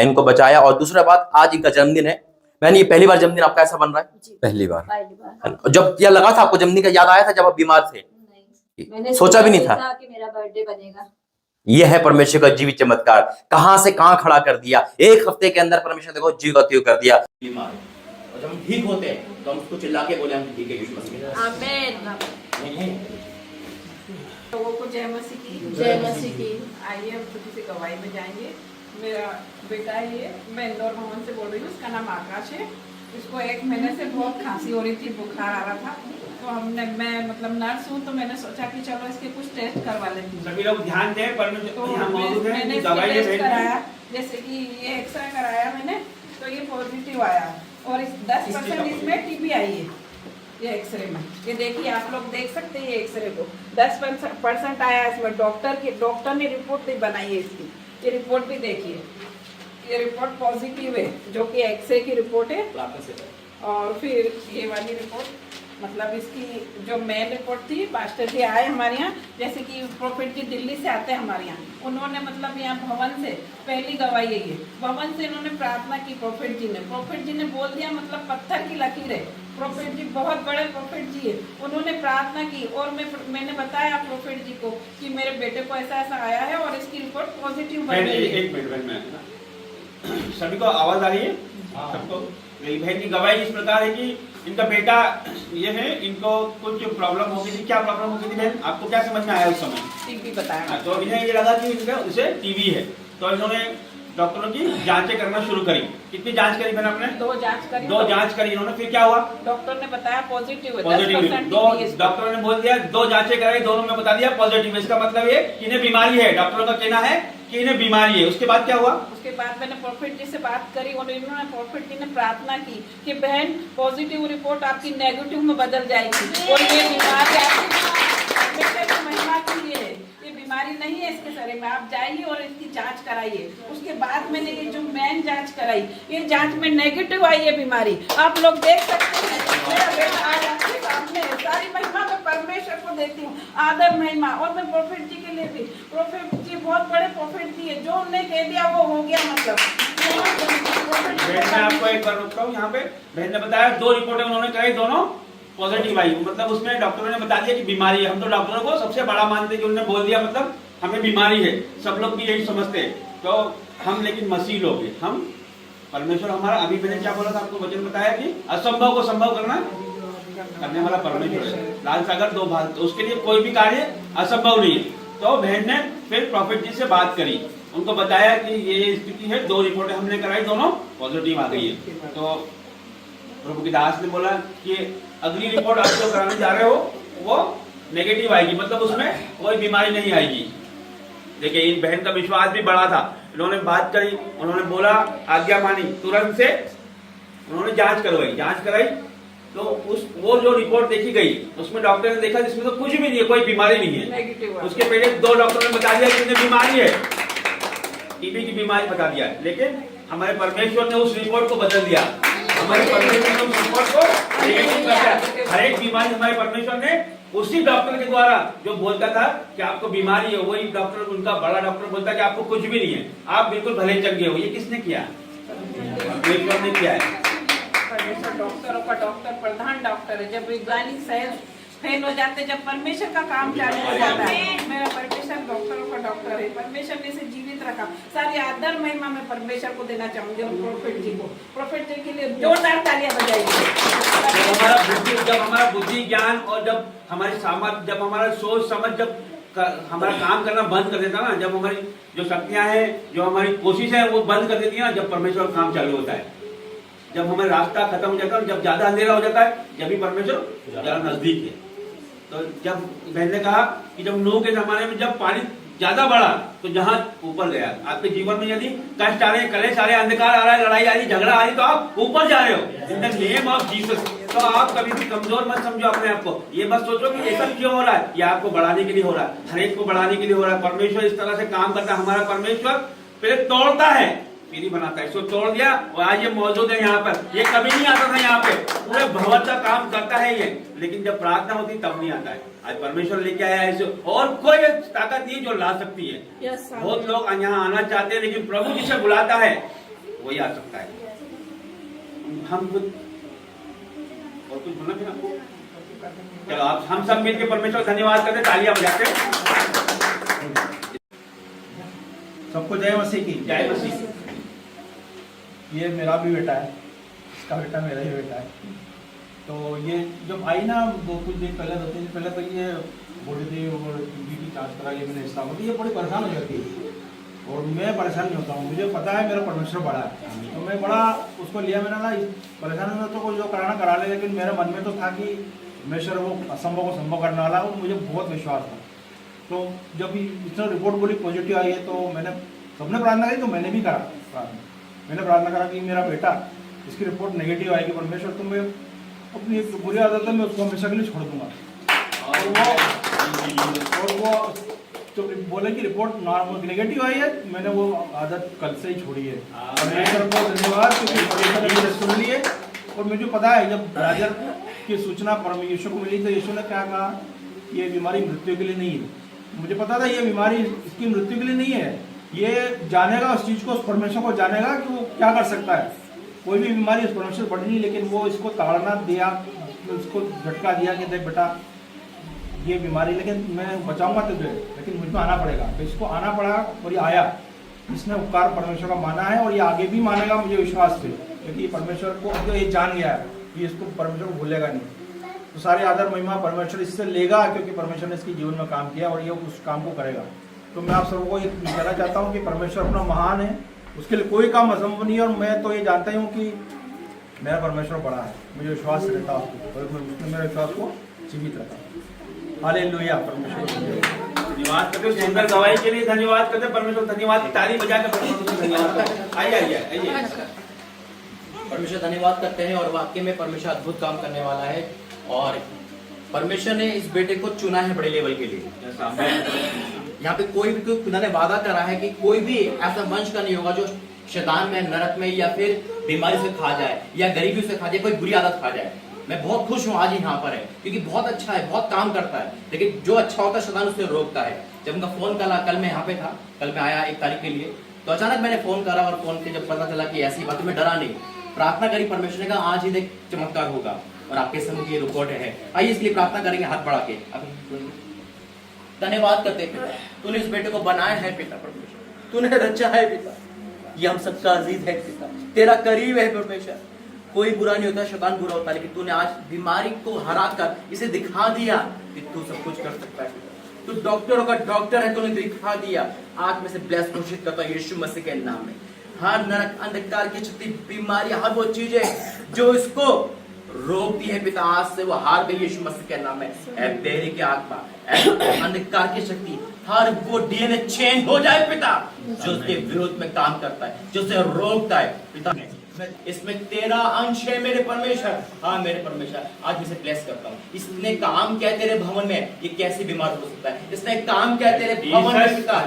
इनको बचाया। और दूसरा बात, आज इनका जन्मदिन है। मैंने ये पहली बार जन्मदिन आपका ऐसा बन रहा है? पहली बार। जब क्या लगा था आपको जन्मदिन का याद आया था जब आप बीमार थे? मैंने सोचा भी नहीं था कि मेरा बर्थडे बनेगा। यह है परमेश्वर का जीवित चमत्कार, कहां से कहां खड़ा कर दिया। एक हफ्ते के अंदर परमेश्वर देखो जीवित कर दिया। बीमार और जब हम ठीक होते हैं तो हम उसको चिल्ला के बोले हम ठीक है यीशु मसीह। आमीन। लोगों को जय मसीह की। जय मसीह की। आइए हम छोटी सी गवाही में जाएंगे। मेरा बेटा है ये, मैं इंदौर भवन से बोल रही हूँ, उसका नाम आकाश है। इसको 1 महीने से बहुत खांसी हो रही थी, बुखार आ रहा था, तो हमने, मैं मतलब नर्स हूँ, तो मैंने सोचा कि चलो इसके कुछ टेस्ट करवा लेती हूँ। सभी लोग ध्यान दें, पर तो मैंने टेस्ट कराया, जैसे कि ये एक्सरे कराया मैंने, तो ये पॉजिटिव आया और इस 10% इसमें टीबी आई है ये एक्सरे में। ये देखिए, आप लोग देख सकते हैं ये एक्सरे को 10% आया इसमें। डॉक्टर ने रिपोर्ट भी बनाई है इसकी, ये रिपोर्ट भी देखिए, ये रिपोर्ट पॉजिटिव है जो कि एक्सरे की रिपोर्ट है। और फिर ये वाली रिपोर्ट, मतलब इसकी जो मेन रिपोर्ट थी, पास्टर जी आए हमारे यहाँ, जैसे कि प्रोफेट जी दिल्ली से आते हैं हमारे यहाँ, उन्होंने मतलब यहाँ भवन से पहली गवाही है ये, भवन से इन्होंने प्रार्थना की प्रोफेट जी ने बोल दिया, मतलब पत्थर की लकीर है। प्रोफेट जी बहुत बड़े प्रोफेट जी है, उन्होंने प्रार्थना की और मैंने बताया प्रोफेट जी को कि मेरे बेटे को ऐसा ऐसा आया है और इसकी रिपोर्ट पॉजिटिव बन गई है। एक मिनट सभी को आवाज आ रही है? सबको? बहन की गवाही इस प्रकार है कि इनका बेटा ये है, इनको कुछ प्रॉब्लम हो गई थी। क्या प्रॉब्लम हो गई थी बहन, आपको क्या समझ में आया उस समय? टीबी बताया। तो इन्हें ये लगा कि इसे टीबी है, तो इन्होंने डॉक्टरों की जांचें करना शुरू करी। कितनी जांच करी बहन आपने? 2 जांच करी। 2 जांच करी इन्होंने, फिर क्या हुआ? डॉक्टर ने बताया पॉजिटिव है। डॉक्टरों ने बोल दिया, 2 जांचें कराई, दोनों में बता दिया पॉजिटिव। इसका मतलब ये कि इन्हें बीमारी है, डॉक्टरों का कहना है कि इन्हें बीमारी है। उसके बाद क्या हुआ? उसके बाद मैंने प्रोफेट जी से बात करी और इन्होंने, प्रोफेट जी ने प्रार्थना की कि बहन पॉजिटिव रिपोर्ट आपकी नेगेटिव में बदल जाएगी और ये बीमारी आपकी महिमा के लिए है, ये बीमारी नहीं है इसके शरीर में, आप जाइए और इसकी जांच कराइए। उसके बाद मैंने ये जो मेन जांच कराई, ये जांच में नेगेटिव आई है बीमारी, आप लोग देख सकते हैं। मेरा बेटा आज आपके सामने है। सारी महिमा मैं परमेश्वर को देती हूँ, आदर महिमा। और मैं प्रोफेट जी के लिए भी, प्रोफेट जी बहुत बड़े प्रोफेट जी है, जो उन्होंने कह दिया वो हो गया। मतलब मैं आपको एक बार रुकता हूँ यहाँ पे। बहन ने बताया 2 रिपोर्टें उन्होंने कराई, दोनों पॉजिटिव आई, मतलब उसमें डॉक्टरों ने बता दिया कि बीमारी है। हम तो डॉक्टरों को सबसे बड़ा मानते हैं कि उन्होंने बोल दिया मतलब हमें बीमारी है, सब लोग भी यही समझते हैं। तो हम लेकिन मसीह लोग हैं, हम परमेश्वर हमारा, अभी मैंने क्या बोला था आपको, वचन बताया कि असंभव को संभव करने वाला परमेश्वर है। लाल सागर 2 भाग, तो उसके लिए कोई भी कार्य असंभव नहीं है। तो बहन ने फिर प्रॉफिट जी से बात करी, उनको बताया कि ये स्थिति है, 2 रिपोर्टें हमने कराई, दोनों पॉजिटिव आ गई है। तो प्रभु की दास ने बोला कि अगली रिपोर्ट आप जो कराने जा रहे हो वो नेगेटिव आएगी, मतलब उसमें कोई बीमारी नहीं आएगी। देखिए इन बहन का विश्वास भी बड़ा था, इन्होंने बात करी, उन्होंने बोला, आज्ञा मानी, तुरंत से उन्होंने जांच कराई तो वो जो रिपोर्ट देखी गई उसमें डॉक्टर ने देखा जिसमें तो कुछ भी नहीं है, कोई बीमारी नहीं है। उसके पहले 2 डॉक्टरों ने बता दिया कि इन्हें बीमारी है, टीबी की बीमारी बता दिया, लेकिन हमारे परमेश्वर ने उस रिपोर्ट को बदल दिया। हमारे परमेश्वर ने उस रिपोर्ट को हर एक बीमारी हमारे परमेश्वर ने उसी डॉक्टर के द्वारा जो बोलता था कि आपको बीमारी है, वही डॉक्टर, उनका बड़ा डॉक्टर बोलता है कि आपको कुछ भी नहीं है, आप बिल्कुल भले चंगे हो। ये किसने किया? परमेश्वर ने किया है। परमेश्वर डॉक्टरों का डॉक्टर, प्रधान डॉक्टर है। जब वैज्ञानिक साइंस फेल हो जाते, जब परमेश्वर का काम चालू हो जाता है। मेरा परमेश्वर डॉक्टरों का डॉक्टर है। परमेश्वर ने इसे जीवित रखा। सारी आदर महिमा मैं परमेश्वर को देना चाहूंगी और प्रोफेट जी को। प्रोफेट जी के लिए जोरदार तालियां बजाइए। जब हमारा बुद्धि ज्ञान और जब हमारी सामर्थ्य, जब हमारा सोच समझ, जब हमारा काम करना बंद कर देता ना, जब हमारी जो शक्तियां हैं, जो हमारी कोशिश है वो बंद कर देती है ना, जब परमेश्वर का काम चालू होता है, जब हमारा रास्ता खत्म हो जाता है, जब ज्यादा अंधेरा हो जाता है, जब भी परमेश्वर ज्यादा नजदीक है। तो जब मैंने कहा कि जब नूह के जमाने में जब पानी ज्यादा बढ़ा तो जहाज ऊपर गया। आपके जीवन में यदि कष्ट आ रहे हैं, कलेश आ रहे हैं, अंधकार आ रहा है, लड़ाई आ रही, झगड़ा आ रही, तो आप ऊपर जा रहे हो in the name of Jesus. तो आप कभी भी कमजोर मत समझो अपने आप को। ये मत सोचो कि ऐसा क्यों हो रहा है, ये आपको बढ़ाने के लिए हो रहा है, हर एक को बढ़ाने के लिए हो रहा है। परमेश्वर इस तरह से काम करता है। हमारा परमेश्वर पहले तोड़ता है, फिर बनाता है। इसको तोड़ दिया और आज ये मौजूद है यहाँ पर। ये कभी नहीं आता था यहाँ पे, पूरे भवन का काम करता है ये, लेकिन जब प्रार्थना होती तब नहीं आता है। आज परमेश्वर लेके आया है इसे, और कोई ताकत नहीं जो ला सकती है। बहुत लोग यहाँ आना चाहते हैं, लेकिन प्रभु जिसे बुलाता है वही आ सकता है। हम खुद और कुछ बोलना फिर आपको? चलो आप हम सब मिलकर परमेश्वर धन्यवाद करते, तालियां बजाते। सबको जय मसीह की। जय मसीह। ये मेरा भी बेटा है, इसका बेटा मेरा ही बेटा है। तो ये जब आई ना कुछ दिन पहले, 2-3 दिन पहले, तो ये बोली थी और टीबी की जाँच करा लिया मैंने, इसका तो ये बड़ी परेशान हो जाती है और मैं परेशान नहीं होता हूँ। मुझे पता है मेरा परमेश्वर बड़ा है, तो मैं बड़ा उसको लिया। मैंने ना परेशान में तो कोई जो कराना करा ले, लेकिन मेरे मन में तो था कि परमेश्वर वो असंभव को संभव करने वाला है, और मुझे बहुत विश्वास था। तो जब इसने रिपोर्ट बोली पॉजिटिव आई है, तो मैंने सबने प्रार्थना करी, तो मैंने भी करा प्रार्थना। मैंने प्रार्थना करा कि मेरा बेटा, इसकी रिपोर्ट नेगेटिव आएगी, परमेश्वर तो मैं अपनी बुरी आदत है मैं उसको हमेशा के लिए छोड़ दूंगा। और वो तो बोले कि रिपोर्ट नॉर्मल नेगेटिव आई है, मैंने वो आदत कल से ही छोड़ी है। परमेश्वर को धन्यवाद, क्योंकि परमेश्वर ने सुन लिए। और मुझे पता है जब ब्राजर की सूचना यीशु को मिली, तो यीशु ने क्या कहा, ये बीमारी मृत्यु के लिए नहीं है। मुझे पता था ये बीमारी इसकी मृत्यु के लिए नहीं है, ये जानेगा उस चीज़ को, उस परमेश्वर को जानेगा कि वो क्या कर सकता है। कोई भी बीमारी उस परमेश्वर बढ़ी नहीं, लेकिन वो इसको ताड़ना दिया, उसको झटका दिया कि देख बेटा ये बीमारी, लेकिन मैं बचाऊंगा तुझे, लेकिन मुझको आना पड़ेगा। तो इसको आना पड़ा और ये आया। इसने उपकार परमेश्वर का माना है और ये आगे भी मानेगा, मुझे विश्वास है, क्योंकि परमेश्वर को जो ये जान गया है कि इसको परमेश्वर को भूलेगा नहीं। तो सारे आदर महिमा परमेश्वर इससे लेगा, क्योंकि परमेश्वर ने इसके जीवन में काम किया और ये उस काम को करेगा। तो मैं आप सबको ये कहना चाहता हूँ कि परमेश्वर अपना महान है, उसके लिए कोई काम असंभव नहीं है। और मैं तो ये जानता हूँ कि मेरा परमेश्वर बड़ा है, मुझे विश्वास रहता है उसको, और उसने मेरे विश्वास को जीवित रखा। हालेलुया। परमेश्वर धन्यवाद करते हो, सुंदर गवाही के लिए धन्यवाद करते, परमेश्वर धन्यवाद की ताली बजाकर परमेश्वर धन्यवाद करते। आइए। परमेश्वर धन्यवाद करते हैं और वाकई में परमेश्वर अद्भुत काम करने वाला है। और परमेश्वर ने इस बेटे को चुना है बड़े लेवल के लिए। यहाँ पे कोई भी खुदा ने वादा करा है कि कोई भी ऐसा वंश का नहीं होगा जो शैतान में, नरक में, या फिर बीमारी से खा जाए, या गरीबी से खा जाए, कोई बुरी आदत खा जाए। मैं बहुत खुश हूँ आज यहाँ पर है, क्योंकि बहुत अच्छा है, बहुत काम करता है, लेकिन जो अच्छा होता है शैतान उससे रोकता है। जब उनका फोन कल मैं यहाँ पे था, कल मैं आया 1 तारीख के लिए, तो अचानक मैंने फोन करा और फोन के जब पता चला कि ऐसी बात, मैं डरा नहीं, प्रार्थना करी। परमेश्वर ने कहा आज ही देख चमत्कार होगा और आपके समूह की रिकॉर्ड है। आइए इसलिए प्रार्थना करेंगे हाथ बढ़ा के। धन्यवाद करते पिता, तूने इस बेटे को बनाया है पिता, परमेश्वर तूने रचा है पिता, ये हम सबका अजीज है पिता, तेरा करीब है परमेश्वर। कोई बुरा नहीं होता, शैतान बुरा होता है, लेकिन तूने आज बीमारी को हरा कर इसे दिखा दिया कि तू सब कुछ कर सकता है। तू डॉक्टरों का डॉक्टर है, तूने दिखा दिया। आज में से ब्लेस घोषित करता हूं यीशु मसीह के नाम में। हर नरक, अंधकार की शक्ति, बीमारी, हर वो चीजें जो इसको रोकती है पिता, आज से वो हार गई यीशु मसीह के नाम में। बेरी की आत्मा, अंधकार की शक्ति, हर वो डीएनए चेंज हो जाए पिता, जो उसके विरोध में काम करता है, जो उसे रोकता है पिता। इसमें तेरा अंश है मेरे परमेश्वर। हाँ मेरे परमेश्वर, आज मैं इसे ब्लेस करता हूँ। इसने काम किया है तेरे भवन में, ये कैसे बीमार हो सकता है? इसने काम किया है तेरे भवन में पिता,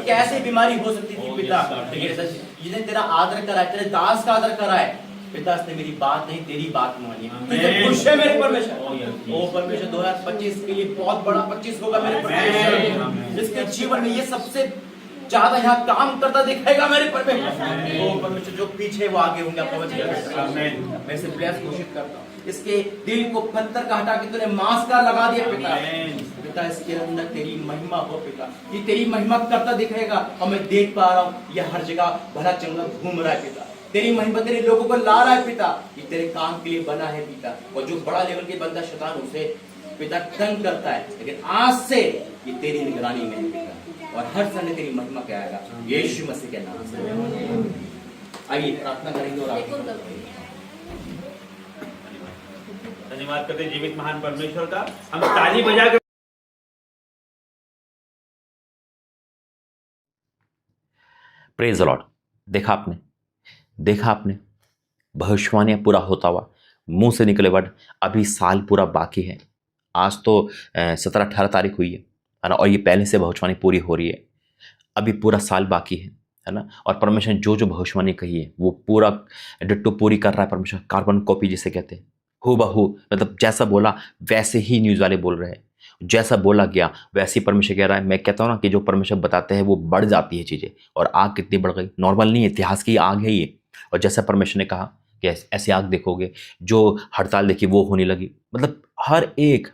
कैसे बीमारी हो सकती थी पिता? इसने तेरा आदर करा है, तेरे दास का आदर करा है पिता। इसने मेरी बात नहीं तेरी बात मानी, तुझे खुश है मेरे परमेश्वर। ओ परमेश्वर 2025 के लिए बहुत बड़ा 25 होगा मेरे परमेश्वर। इसके जीवन में ये सबसे ज्यादा यहाँ काम करता दिखेगा मेरे परमेश्वर। ओ परमेश्वर, जो पीछे वो आगे होंगे आपका वचन। मैं इसे ब्लेस घोषित करता हूँ। इसके दिल को पत्थर का हटा के तूने मांस का लगा दिया पिता। पिता इसके अंदर तेरी महिमा हो पिता, ये तेरी महिमा करता दिखेगा। और मैं देख पा रहा हूँ ये हर जगह भला चंगा घूम रहा है पिता। तेरी महिमा तेरे लोगों को ला रहा है पिता, ये तेरे काम के लिए बना है पिता। और जो बड़ा लेवल के बंदा शैतान उसे पिता तंग करता है, लेकिन आज से ये तेरी निगरानी में है पिता, और हर समय तेरी महिमा कहेगा यीशु मसीह के नाम से। आइए प्रार्थना करेंगे और धन्यवाद करते जीवित महान परमेश्वर का। हम ताली बजा के प्रेज द लॉर्ड। देखा आपने भविष्यवाणियां पूरा होता हुआ, मुंह से निकले वर्ड। अभी साल पूरा बाकी है। आज तो 17-18 तारीख हुई है ना, और ये पहले से भविष्यवाणी पूरी हो रही है। अभी पूरा साल बाकी है ना, और परमेश्वर जो जो भविष्यवाणी कही है वो पूरा डिट्टो पूरी कर रहा है परमेश्वर। कार्बन कॉपी जिसे कहते हैं, हूबहू, मतलब जैसा बोला वैसे ही न्यूज़ वाले बोल रहे हैं, जैसा बोला गया वैसे ही परमेश्वर कह रहा है। मैं कहता हूँ ना कि जो परमेश्वर बताते हैं वो बढ़ जाती है चीज़ें, और आग कितनी बढ़ गई, नॉर्मल नहीं है, इतिहास की आग है ये। और जैसा परमेश्वर ने कहा कि ऐसी आग देखोगे, जो हड़ताल देखी वो होने लगी। मतलब हर एक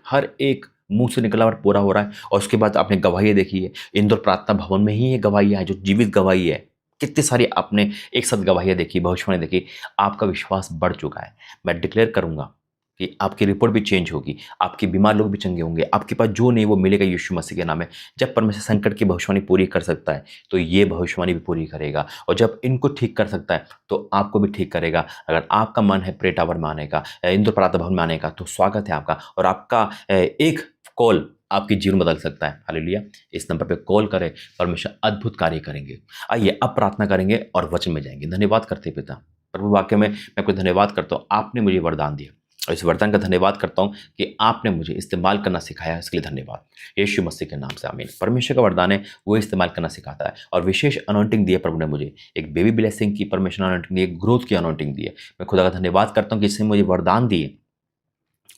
मुंह से निकला और पूरा हो रहा है। और उसके बाद आपने गवाही देखी है, इंदौर प्रार्थना भवन में ही ये गवाही है, जो जीवित गवाही है। कितनी सारी आपने एक साथ गवाहियाँ देखी, भविष्यवाणी देखी, आपका विश्वास बढ़ चुका है। मैं डिक्लेयर करूंगा कि आपकी रिपोर्ट भी चेंज होगी, आपके बीमार लोग भी चंगे होंगे, आपके पास जो नहीं वो मिलेगा यीशु मसीह के नाम में। जब परमेश्वर संकट की भविष्यवाणी पूरी कर सकता है तो ये भविष्यवाणी भी पूरी करेगा, और जब इनको ठीक कर सकता है तो आपको भी ठीक करेगा। अगर आपका मन है प्रे टावर में आने का, इंदौर प्रार्थना भवन में आने का, तो स्वागत है आपका। और आपका एक कॉल आपकी जीवन बदल सकता है। हालेलुया। इस नंबर पे कॉल करें, परमेश्वर अद्भुत कार्य करेंगे। आइए अब प्रार्थना करेंगे और वचन में जाएंगे। धन्यवाद करते पिता, प्रभु वाक्य में मैं आपको धन्यवाद करता हूँ, आपने मुझे वरदान दिया, और इस वरदान का धन्यवाद करता हूँ कि आपने मुझे इस्तेमाल करना सिखाया, इसके लिए धन्यवाद यीशु मसीह के नाम से, आमीन। परमेश्वर का वरदान है, वो इस्तेमाल करना सिखाता है। और विशेष अनॉइंटिंग दी है प्रभु ने मुझे, एक बेबी ब्लेसिंग की परमेश्वर अनॉइंटिंग दी है, ग्रोथ की अनॉइंटिंग दी है। मैं खुदा का धन्यवाद करता हूँ कि इसने मुझे वरदान दिए,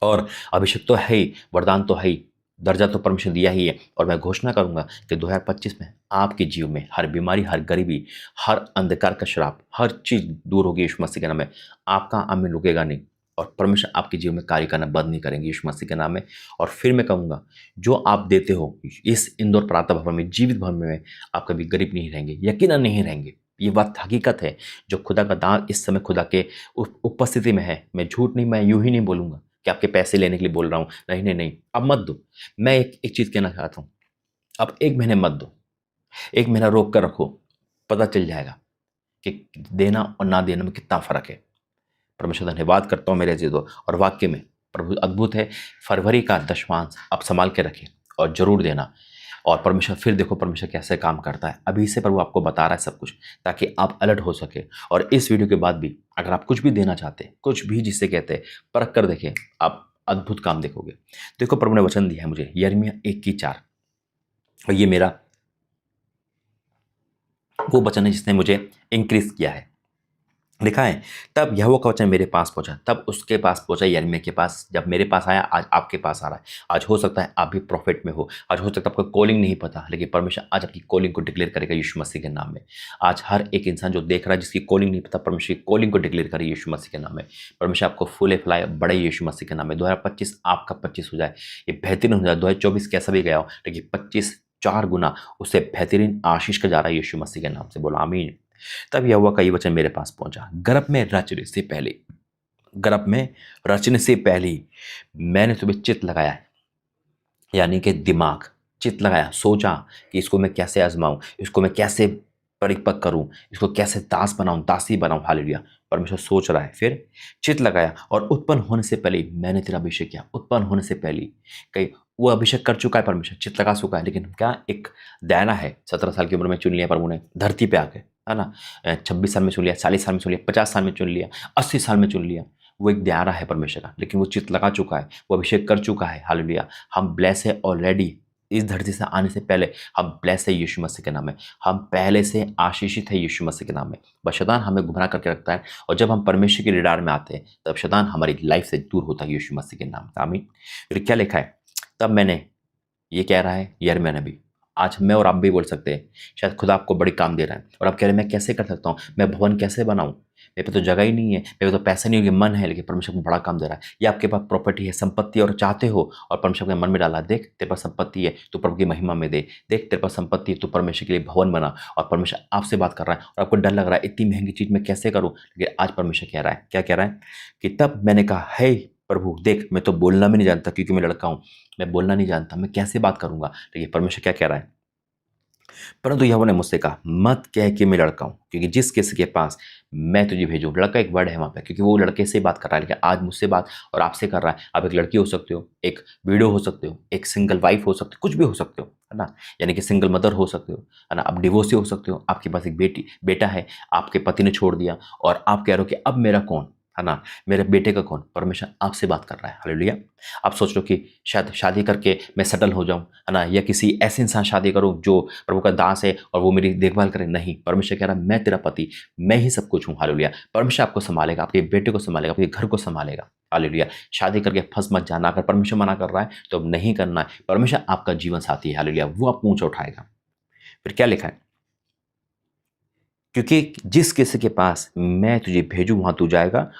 और अभिषेक तो है ही, वरदान तो है ही, दर्जा तो परमेश्वर दिया ही है। और मैं घोषणा करूंगा कि 2025 में आपके जीवन में हर बीमारी, हर गरीबी, हर अंधकार का श्राप, हर चीज़ दूर होगी यीशु मसीह के नाम में। आपका आमीन रुकेगा नहीं, और परमेश्वर आपके जीवन में कार्य करना बंद नहीं करेंगे यीशु मसीह के नाम में। और फिर मैं कहूँगा, जो आप देते हो इस इंदौर प्रार्थना भवन में, जीवित भवन में, आप कभी गरीब नहीं रहेंगे, यकीनन नहीं रहेंगे। ये बात हकीकत है। जो खुदा का दान इस समय खुदा के उपस्थिति में है, मैं झूठ नहीं, मैं यूँ ही नहीं बोलूँगा कि आपके पैसे लेने के लिए बोल रहा हूँ। नहीं, अब मत दो। मैं एक चीज़ कहना चाहता हूँ, अब 1 महीने मत दो, 1 महीना रोक कर रखो, पता चल जाएगा कि देना और ना देने में कितना फ़र्क है। परमेश्वर धन्यवाद करता हूँ मेरे अजीजों, और वाक्य में प्रभु अद्भुत है। फरवरी का दशमांश आप संभाल के रखें और ज़रूर देना। और परमेश्वर फिर देखो परमेश्वर कैसे काम करता है। अभी से प्रभु आपको बता रहा है सब कुछ, ताकि आप अलर्ट हो सके। और इस वीडियो के बाद भी अगर आप कुछ भी देना चाहते हैं, कुछ भी जिसे कहते हैं, परख कर देखें, आप अद्भुत काम देखोगे। देखो प्रभु ने वचन दिया है मुझे, यिर्मयाह 1:4, और ये मेरा वो वचन है जिसने मुझे इंक्रीज किया है। लिखा है, तब यहोवा का वचन मेरे पास पहुंचा, तब उसके पास पहुंचा, यिर्मयाह के पास। जब मेरे पास आया, आज आपके पास आ रहा है। आज हो सकता है आप भी प्रॉफिट में हो, आज हो सकता है आपका कॉलिंग नहीं पता, लेकिन परमेश्वर आज आपकी कॉलिंग को डिक्लेयर करेगा यीशु मसीह के नाम में। आज हर एक इंसान जो देख रहा है, जिसकी कॉलिंग नहीं पता, परमेश्वर की कॉलिंग को डिक्लेयर करे यीशु मसीह के नाम में। परमेश्वर आपको फूले फैलाए बड़े यीशु मसीह के नाम में। 2025 आपका 25 हो जाए, ये बेहतरीन हो जाए। 2024 कैसा भी गया हो, लेकिन 25 4 गुना उससे बेहतरीन आशीष का जा रहा है यीशु मसीह के नाम से। बोला आमीन। तब यहोवा का ये वचन मेरे पास पहुंचा, गर्भ में रचने से पहले मैंने तुम्हें चित्त लगाया है, यानी कि दिमाग चित्त लगाया, सोचा कि इसको मैं कैसे आजमाऊं, इसको मैं कैसे परिपक्व करूं, इसको कैसे दास बनाऊं, दासी बनाऊं। हालेलुया। परमेश्वर सोच रहा है, फिर चित्त लगाया, और उत्पन्न होने से पहले मैंने तेरा अभिषेक किया। उत्पन्न होने से पहले कई वो अभिषेक कर चुका है परमेश्वर, चित लगा चुका है, लेकिन क्या एक दायरा है, 17 साल की उम्र में चुन लिया प्रभु ने धरती पे आके, है ना, 26 साल में चुन लिया, 40 साल में चुन लिया, 50 साल में चुन लिया, 80 साल में चुन लिया, वो एक दायरा है परमेश्वर का, लेकिन वो चित लगा चुका है, वो अभिषेक कर चुका है। हालेलुया। हम ब्लेस है ऑलरेडी, इस धरती से आने से पहले हम ब्लेस है यीशु मसीह के नाम में, हम पहले से आशीषित है यीशु मसीह के नाम में। बस शैतान हमें गुमराह करके रखता है, और जब हम परमेश्वर के रडार में आते हैं तब शैतान हमारी लाइफ से दूर होता है यीशु मसीह के नाम से। आमीन। फिर क्या लिखा है, तब मैंने, ये कह रहा है यिर्मयाह नबी, आज मैं और आप भी बोल सकते हैं, शायद खुदा आपको बड़ी काम दे रहा है और आप कह रहे हैं मैं कैसे कर सकता हूँ, मैं भवन कैसे बनाऊँ, मेरे पे तो जगह ही नहीं है, मेरे पे तो पैसा नहीं होगी, मन है, लेकिन परमेश्वर को बड़ा काम दे रहा है। या आपके पास प्रॉपर्टी है, संपत्ति और चाहते हो, और परमेश्वर के मन में डाला, देख तेरे पास संपत्ति है तो प्रभु की महिमा में दे, देख तेरे पास संपत्ति है तो परमेश्वर के लिए भवन बना, और परमेश्वर आपसे बात कर रहा है और आपको डर लग रहा है इतनी महंगी चीज़ मैं कैसे करूँ, लेकिन आज परमेश्वर कह रहा है, क्या कह रहा है कि तब मैंने कहा, हे प्रभु देख मैं तो बोलना भी नहीं जानता क्योंकि मैं लड़का हूँ, मैं बोलना नहीं जानता, मैं कैसे बात करूँगा। लेकिन परमेश्वर क्या कह रहा है, परंतु यहोवा ने मुझसे कहा, मत कह कि मैं लड़का हूँ, क्योंकि जिस किसी के पास मैं तुझे भेजूँ, लड़का एक वर्ड है वहाँ पे, क्योंकि वो लड़के से बात कर रहा है, लेकिन आज मुझसे बात और आपसे कर रहा है। आप एक लड़की हो सकते हो, एक वीडियो हो सकते हो, एक सिंगल वाइफ हो सकते हो, कुछ भी हो सकते हो, है ना, यानी कि सिंगल मदर हो सकते हो, है ना, आप डिवोर्सी हो सकते हो, आपके पास एक बेटा है, आपके पति ने छोड़ दिया और आप कह रहे हो कि अब मेरा कौन, है ना, मेरे बेटे का कौन। परमेश्वर आपसे बात कर रहा है। हालेलुया। आप सोच लो कि शायद शादी करके मैं सेटल हो जाऊं, है ना, या किसी ऐसे इंसान शादी करूं जो प्रभु का दास है और वो मेरी देखभाल करे। नहीं, परमेश्वर कह रहा है मैं तेरा पति, मैं ही सब कुछ हूं। हालेलुया। परमेश्वर आपको संभालेगा, आपके बेटे को संभालेगा, आपके घर को संभालेगा। हालेलुया। शादी करके फंस मत जाना, अगर परमेश्वर मना कर रहा है तो अब नहीं करना है। परमेश्वर आपका जीवन साथी है। हालेलुया। वो आपको ऊंचा उठाएगा। फिर क्या लिखा है, क्योंकि जिस किसी के पास मैं तुझे भेजूं वहां तू जाएगा,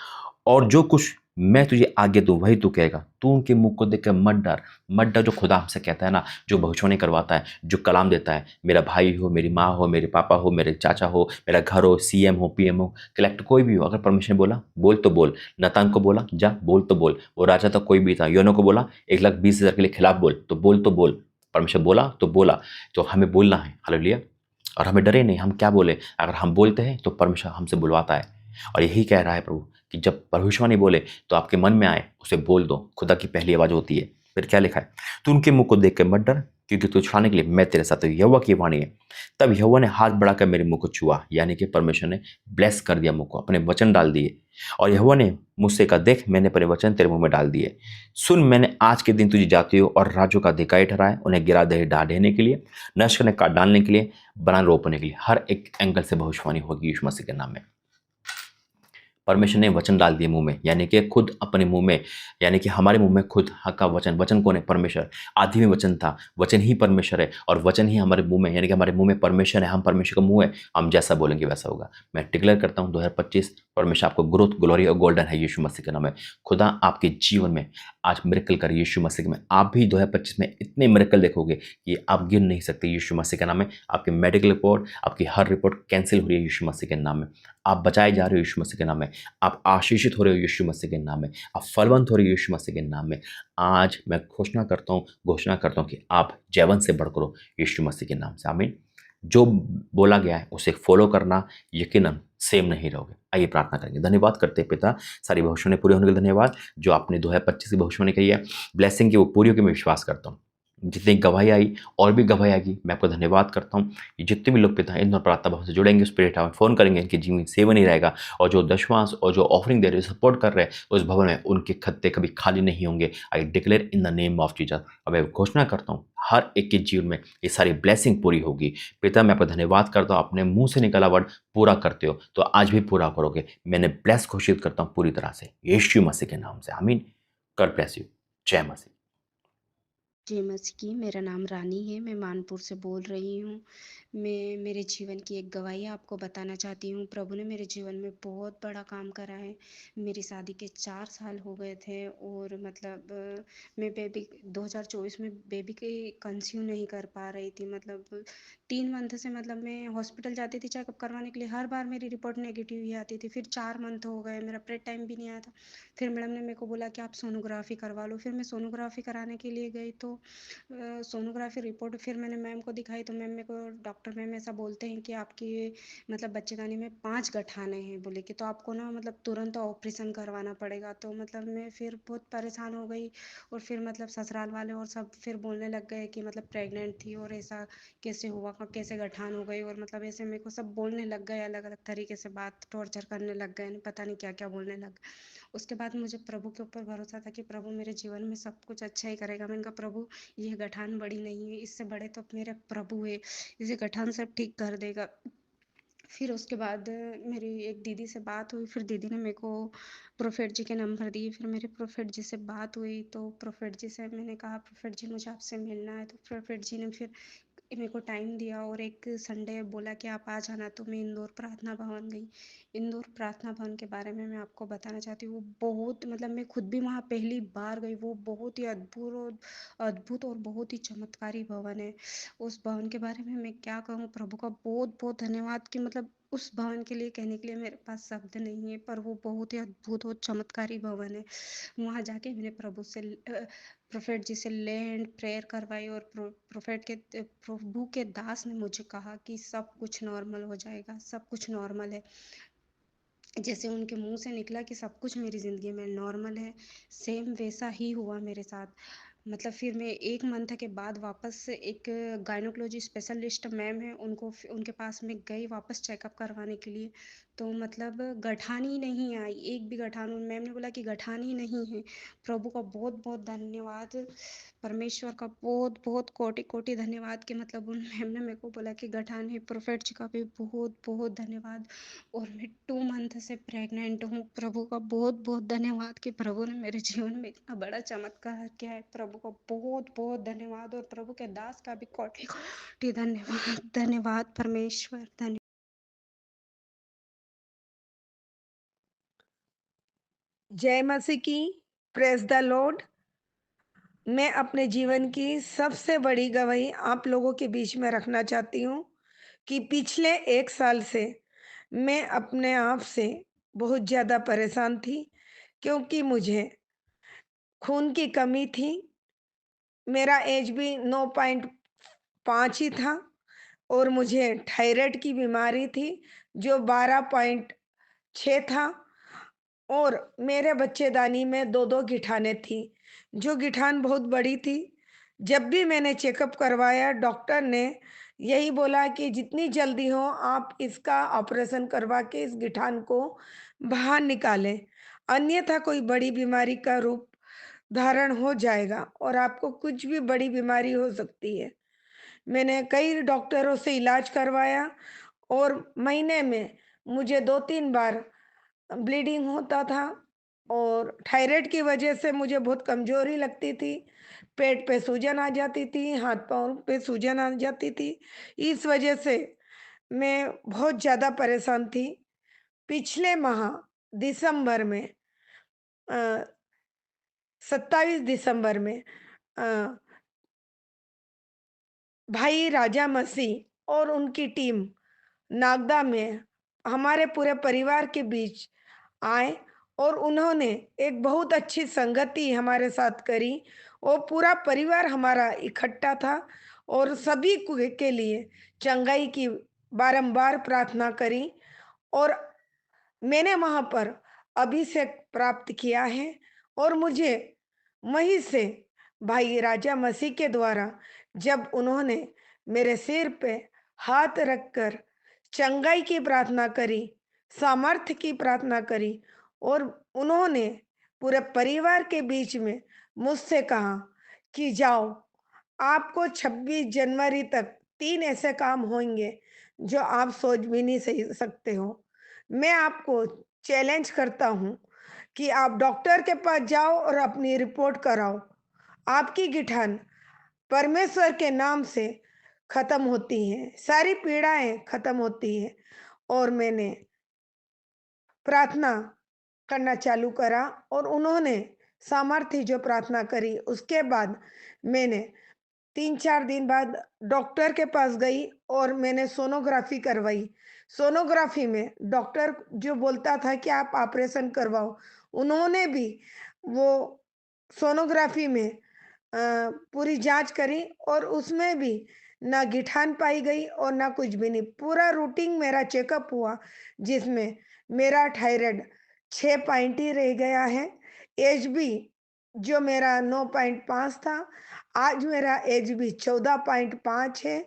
और जो कुछ मैं तुझे आगे दूं वही तू कहेगा। तू उनके मुख को देख कर मत डर। मत डर, जो खुदा हमसे कहता है ना, जो भविष्यवाणी करवाता है, जो कलाम देता है, मेरा भाई हो, मेरी माँ हो, मेरे पापा हो, मेरे चाचा हो, मेरा घर हो, सीएम हो, पीएम हो, कलेक्टर कोई भी हो, अगर परमेश्वर ने बोला बोल तो बोल। नतान को बोला जा बोल तो बोल, वो राजा था कोई भी था, योनो को बोला 1,20,000 के लिए खिलाफ बोल तो बोल। परमेश्वर बोला तो बोला, तो हमें बोलना है। हालेलुया। और हमें डरे नहीं, हम क्या बोले, अगर हम बोलते हैं तो परमेश्वर हमसे बुलवाता है। और यही कह रहा है प्रभु कि जब भविष्यवाणी बोले तो आपके मन में आए उसे बोल दो। खुदा की पहली आवाज़ होती है। फिर क्या लिखा है, तू उनके मुंह को देख कर मत डर, क्योंकि तू छुड़ाने के लिए मैं तेरे साथ हूं। यहोवा की वाणी है। तब यहोवा ने हाथ बढ़ाकर मेरे मुंह को छुआ, यानी कि परमेश्वर ने ब्लेस कर दिया मुंह को, अपने वचन डाल दिए। और यहोवा ने मुझसे कहा, देख मैंने अपने वचन तेरे मुंह में डाल दिए। सुन, मैंने आज के दिन तुझे जातियों और राज्यों का अधिकारी ठहराया, उन्हें गिरा दे ढा देने के लिए, नष्ट करने, काट डालने के लिए, बनाने रोपने के लिए। हर एक एंगल से भविष्यवाणी होगी यीशु मसीह के नाम में। परमेश्वर ने वचन डाल दिए मुंह में, यानी कि खुद अपने मुंह में, यानी कि हमारे मुंह में खुद हक का वचन। वचन कौन है? परमेश्वर। आदि में वचन था, वचन ही परमेश्वर है, और वचन ही हमारे मुंह में, यानी कि हमारे मुंह में परमेश्वर है, हम परमेश्वर का मुंह है, हम जैसा बोलेंगे वैसा होगा। मैं डिक्लेयर करता हूँ 2025 परमेश्वर आपको ग्रोथ, ग्लोरी और गोल्डन है यीशु मसीह के नाम में। खुदा आपके जीवन में आज मिरेकल करे यीशु मसीह में। आप भी 2025 में इतने मिरेकल देखोगे कि आप गिन नहीं सकते यीशु मसीह के नाम में। आपकी मेडिकल रिपोर्ट, आपकी हर रिपोर्ट कैंसिल हो रही है यीशु मसीह के नाम में। आप बचाए जा रहे हो यीशु मसीह के नाम में। आप आशीषित हो रहे हो यीशु मसीह के नाम में। आप फलवंत हो रहे हो यीशु मसीह के नाम में। आज मैं घोषणा करता हूँ कि आप जैवन से बढ़कर हो यीशु मसीह के नाम से। आमीन। जो बोला गया है उसे फॉलो करना, यकीनन सेम नहीं रहोगे। आइए प्रार्थना करेंगे। धन्यवाद करते हैं पिता, सारी भविष्यवाणी पूरी होने के लिए धन्यवाद। जो आपने 2025 की भविष्यवाणी कही है, ब्लेसिंग की वो पूरी होगी, मैं विश्वास करता हूँ। जितनी गवाही आई और भी गवाही आएगी, मैं आपको धन्यवाद करता हूँ। ये जितने भी लोग पिता इन प्रार्थना भाव से जुड़ेंगे, स्पिरिट हमें फ़ोन करेंगे, इनकी जीवन सेवा नहीं रहेगा, और जो दशवांश और जो ऑफरिंग दे रहे, सपोर्ट कर रहे हैं उस भवन में, उनके खत्ते कभी खाली नहीं होंगे। I declare in the name of Jesus. अब मैं घोषणा करता हूँ हर एक के जीवन में ये सारी ब्लेसिंग पूरी होगी। पिता मैं आपका धन्यवाद करता हूँ, अपने मुंह से निकला वर्ड पूरा करते हो तो आज भी पूरा करोगे। मैंने ब्लेस घोषित करता हूँ पूरी तरह से यीशु मसीह के नाम से। आमीन। God bless you. जय मसीह। जय मसीह की। मेरा नाम रानी है, मैं मानपुर से बोल रही हूँ। मैं मेरे जीवन की एक गवाही आपको बताना चाहती हूँ। प्रभु ने मेरे जीवन में बहुत बड़ा काम करा है। मेरी शादी के 4 साल हो गए थे, और मतलब मैं बेबी 2024 में बेबी के कंसीव नहीं कर पा रही थी। मतलब 3 मंथ से मतलब मैं हॉस्पिटल जाती थी चेकअप करवाने के लिए, हर बार मेरी रिपोर्ट नेगेटिव ही आती थी। फिर 4 मंथ हो गए, मेरा प्रेड टाइम भी नहीं आया था। फिर मैडम ने मेरे को बोला कि आप सोनोग्राफी करवा लो। फिर मैं सोनोग्राफी कराने के लिए गई तो सोनोग्राफी रिपोर्ट फिर मैंने मैम को दिखाई, तो मैम मेरे को डॉक्टर मैम ऐसा बोलते हैं कि आपकी मतलब बच्चेदानी में 5 गठाने हैं, बोले कि तो आपको ना मतलब तुरंत ऑपरेशन करवाना पड़ेगा। तो मतलब मैं फिर बहुत परेशान हो गई, और फिर मतलब ससुराल वाले और सब फिर बोलने लग गए कि मतलब प्रेग्नेंट थी और ऐसा कैसे हुआ, कैसे गठान हो गई, और मतलब ऐसे मेरे को सब बोलने लग गए, अलग अलग तरीके से बात टॉर्चर करने लग गए, पता नहीं क्या क्या बोलने लग गए। उसके बाद मुझे प्रभु के ऊपर भरोसा था कि प्रभु मेरे जीवन में सब कुछ अच्छा ही करेगा। मैंने कहा प्रभु ये गठान बड़ी नहीं है, इससे बड़े तो मेरे प्रभु है, इसे गठान सब ठीक कर देगा। फिर उसके बाद मेरी एक दीदी से बात हुई, फिर दीदी ने मेरे को प्रोफेट जी के नंबर दिए, फिर मेरे प्रोफेट जी से बात हुई, तो प्रोफेट जी से मैंने कहा प्रोफेट जी मुझे आपसे मिलना है। तो प्रोफेट जी ने फिर मेरे को टाइम दिया, और एक संडे बोला कि आप आ जाना। तो मैं इंदौर प्रार्थना भवन गई। इंदौर प्रार्थना भवन के बारे में मैं आपको बताना चाहती हूँ, वो बहुत मतलब मैं खुद भी वहाँ पहली बार गई, वो बहुत ही अद्भुत और बहुत ही चमत्कारी भवन है। उस भवन के बारे में मैं क्या कहूँ, प्रभु का बहुत बहुत धन्यवाद कि मतलब उस भवन के लिए कहने के लिए मेरे पास शब्द नहीं है, पर वो बहुत ही अद्भुत और चमत्कारी भवन है। वहाँ जाके मैंने प्रोफेट जी से लैंड प्रेयर करवाई, और प्रभु के दास ने मुझे कहा कि सब कुछ नॉर्मल हो जाएगा, सब कुछ नॉर्मल है। जैसे उनके मुंह से निकला कि सब कुछ मेरी ज़िंदगी में नॉर्मल है, सेम वैसा ही हुआ मेरे साथ। मतलब फिर मैं 1 मंथ के बाद वापस एक गायनोकोलॉजी स्पेशलिस्ट मैम है, उनके पास में गई वापस चेकअप करवाने के लिए। तो मतलब गठान ही नहीं आई, एक भी गठान। मैम ने बोला कि गठान ही नहीं है। प्रभु का बहुत बहुत धन्यवाद, परमेश्वर का बहुत बहुत कोटि कोटि धन्यवाद कि मतलब उन मैम ने मेरे को बोला कि गठान है। प्रोफेट जी का भी बहुत बहुत धन्यवाद। और मैं 2 मंथ से प्रेग्नेंट हूँ। प्रभु का बहुत बहुत धन्यवाद कि प्रभु ने मेरे जीवन में इतना बड़ा चमत्कार किया है। प्रभु का बहुत बहुत धन्यवाद, और प्रभु के दास का भी कोटि कोटि धन्यवाद। धन्यवाद परमेश्वर, धन्यवाद। जय मसीह की, प्रेज द लॉर्ड। मैं अपने जीवन की सबसे बड़ी गवाही आप लोगों के बीच में रखना चाहती हूँ कि पिछले 1 साल से मैं अपने आप से बहुत ज़्यादा परेशान थी, क्योंकि मुझे खून की कमी थी। मेरा एज भी 9.5 ही था, और मुझे थायराइड की बीमारी थी जो 12.6 था, और मेरे बच्चेदानी में 2-2 गिठानें थी, जो गिठान बहुत बड़ी थी। जब भी मैंने चेकअप करवाया, डॉक्टर ने यही बोला कि जितनी जल्दी हो आप इसका ऑपरेशन करवा के इस गिठान को बाहर निकालें, अन्यथा कोई बड़ी बीमारी का रूप धारण हो जाएगा और आपको कुछ भी बड़ी बीमारी हो सकती है। मैंने कई डॉक्टरों से इलाज करवाया, और महीने में मुझे 2-3 बार ब्लीडिंग होता था, और थायराइड की वजह से मुझे बहुत कमजोरी लगती थी। पेट पे सूजन आ जाती थी, हाथ पाँव पे सूजन आ जाती थी। इस वजह से मैं बहुत ज़्यादा परेशान थी। पिछले माह दिसंबर में 27 दिसंबर में अ, भाई राजा मसीह और उनकी टीम नागदा में हमारे पूरे परिवार के बीच आए, और उन्होंने एक बहुत अच्छी संगति हमारे साथ करी। और पूरा परिवार हमारा इकट्ठा था, और सभी के लिए चंगाई की बारंबार प्रार्थना करी, और मैंने वहाँ पर अभिषेक प्राप्त किया है। और मुझे वहीं से भाई राजा मसीह के द्वारा जब उन्होंने मेरे सिर पे हाथ रखकर चंगाई की प्रार्थना करी, सामर्थ्य की प्रार्थना करी, और उन्होंने पूरे परिवार के बीच में मुझसे कहा कि जाओ, आपको 26 जनवरी तक 3 ऐसे काम होंगे जो आप सोच भी नहीं सही सकते हो। मैं आपको चैलेंज करता हूँ कि आप डॉक्टर के पास जाओ और अपनी रिपोर्ट कराओ। आपकी गिठान परमेश्वर के नाम से खत्म होती हैं, सारी पीड़ाएं खत्म होती हैं। और मैंने प्रार्थना करना चालू करा, और उन्होंने सामर्थ्य जो प्रार्थना करी, उसके बाद मैंने 3-4 दिन बाद डॉक्टर के पास गई और मैंने सोनोग्राफी करवाई। सोनोग्राफी में डॉक्टर जो बोलता था कि आप ऑपरेशन करवाओ, उन्होंने भी वो सोनोग्राफी में पूरी जांच करी और उसमें भी ना गिठान पाई गई और ना कुछ भी नहीं। पूरा रूटीन मेरा चेकअप हुआ जिसमें मेरा थायराइड 6 पॉइंट ही रह गया है। एज भी जो मेरा 9.5 था, आज मेरा एज भी 14.5 है।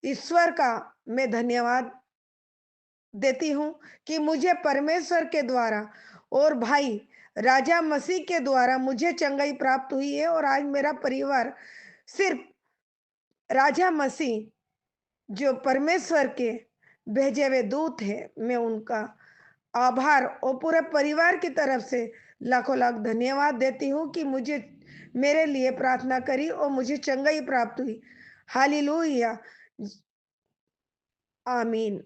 ईश्वर का मैं धन्यवाद देती हूँ कि मुझे परमेश्वर के द्वारा और भाई राजा मसीह के द्वारा मुझे चंगाई प्राप्त हुई है। और आज मेरा परिवार सिर्फ राजा मसीह जो परमेश्वर के भेजे हुए दूत है, मैं उनका आभार और पूरे परिवार की तरफ से लाखों लाख धन्यवाद देती हूँ कि मुझे मेरे लिए प्रार्थना करी और मुझे चंगाई प्राप्त हुई। हालेलुया, आमीन।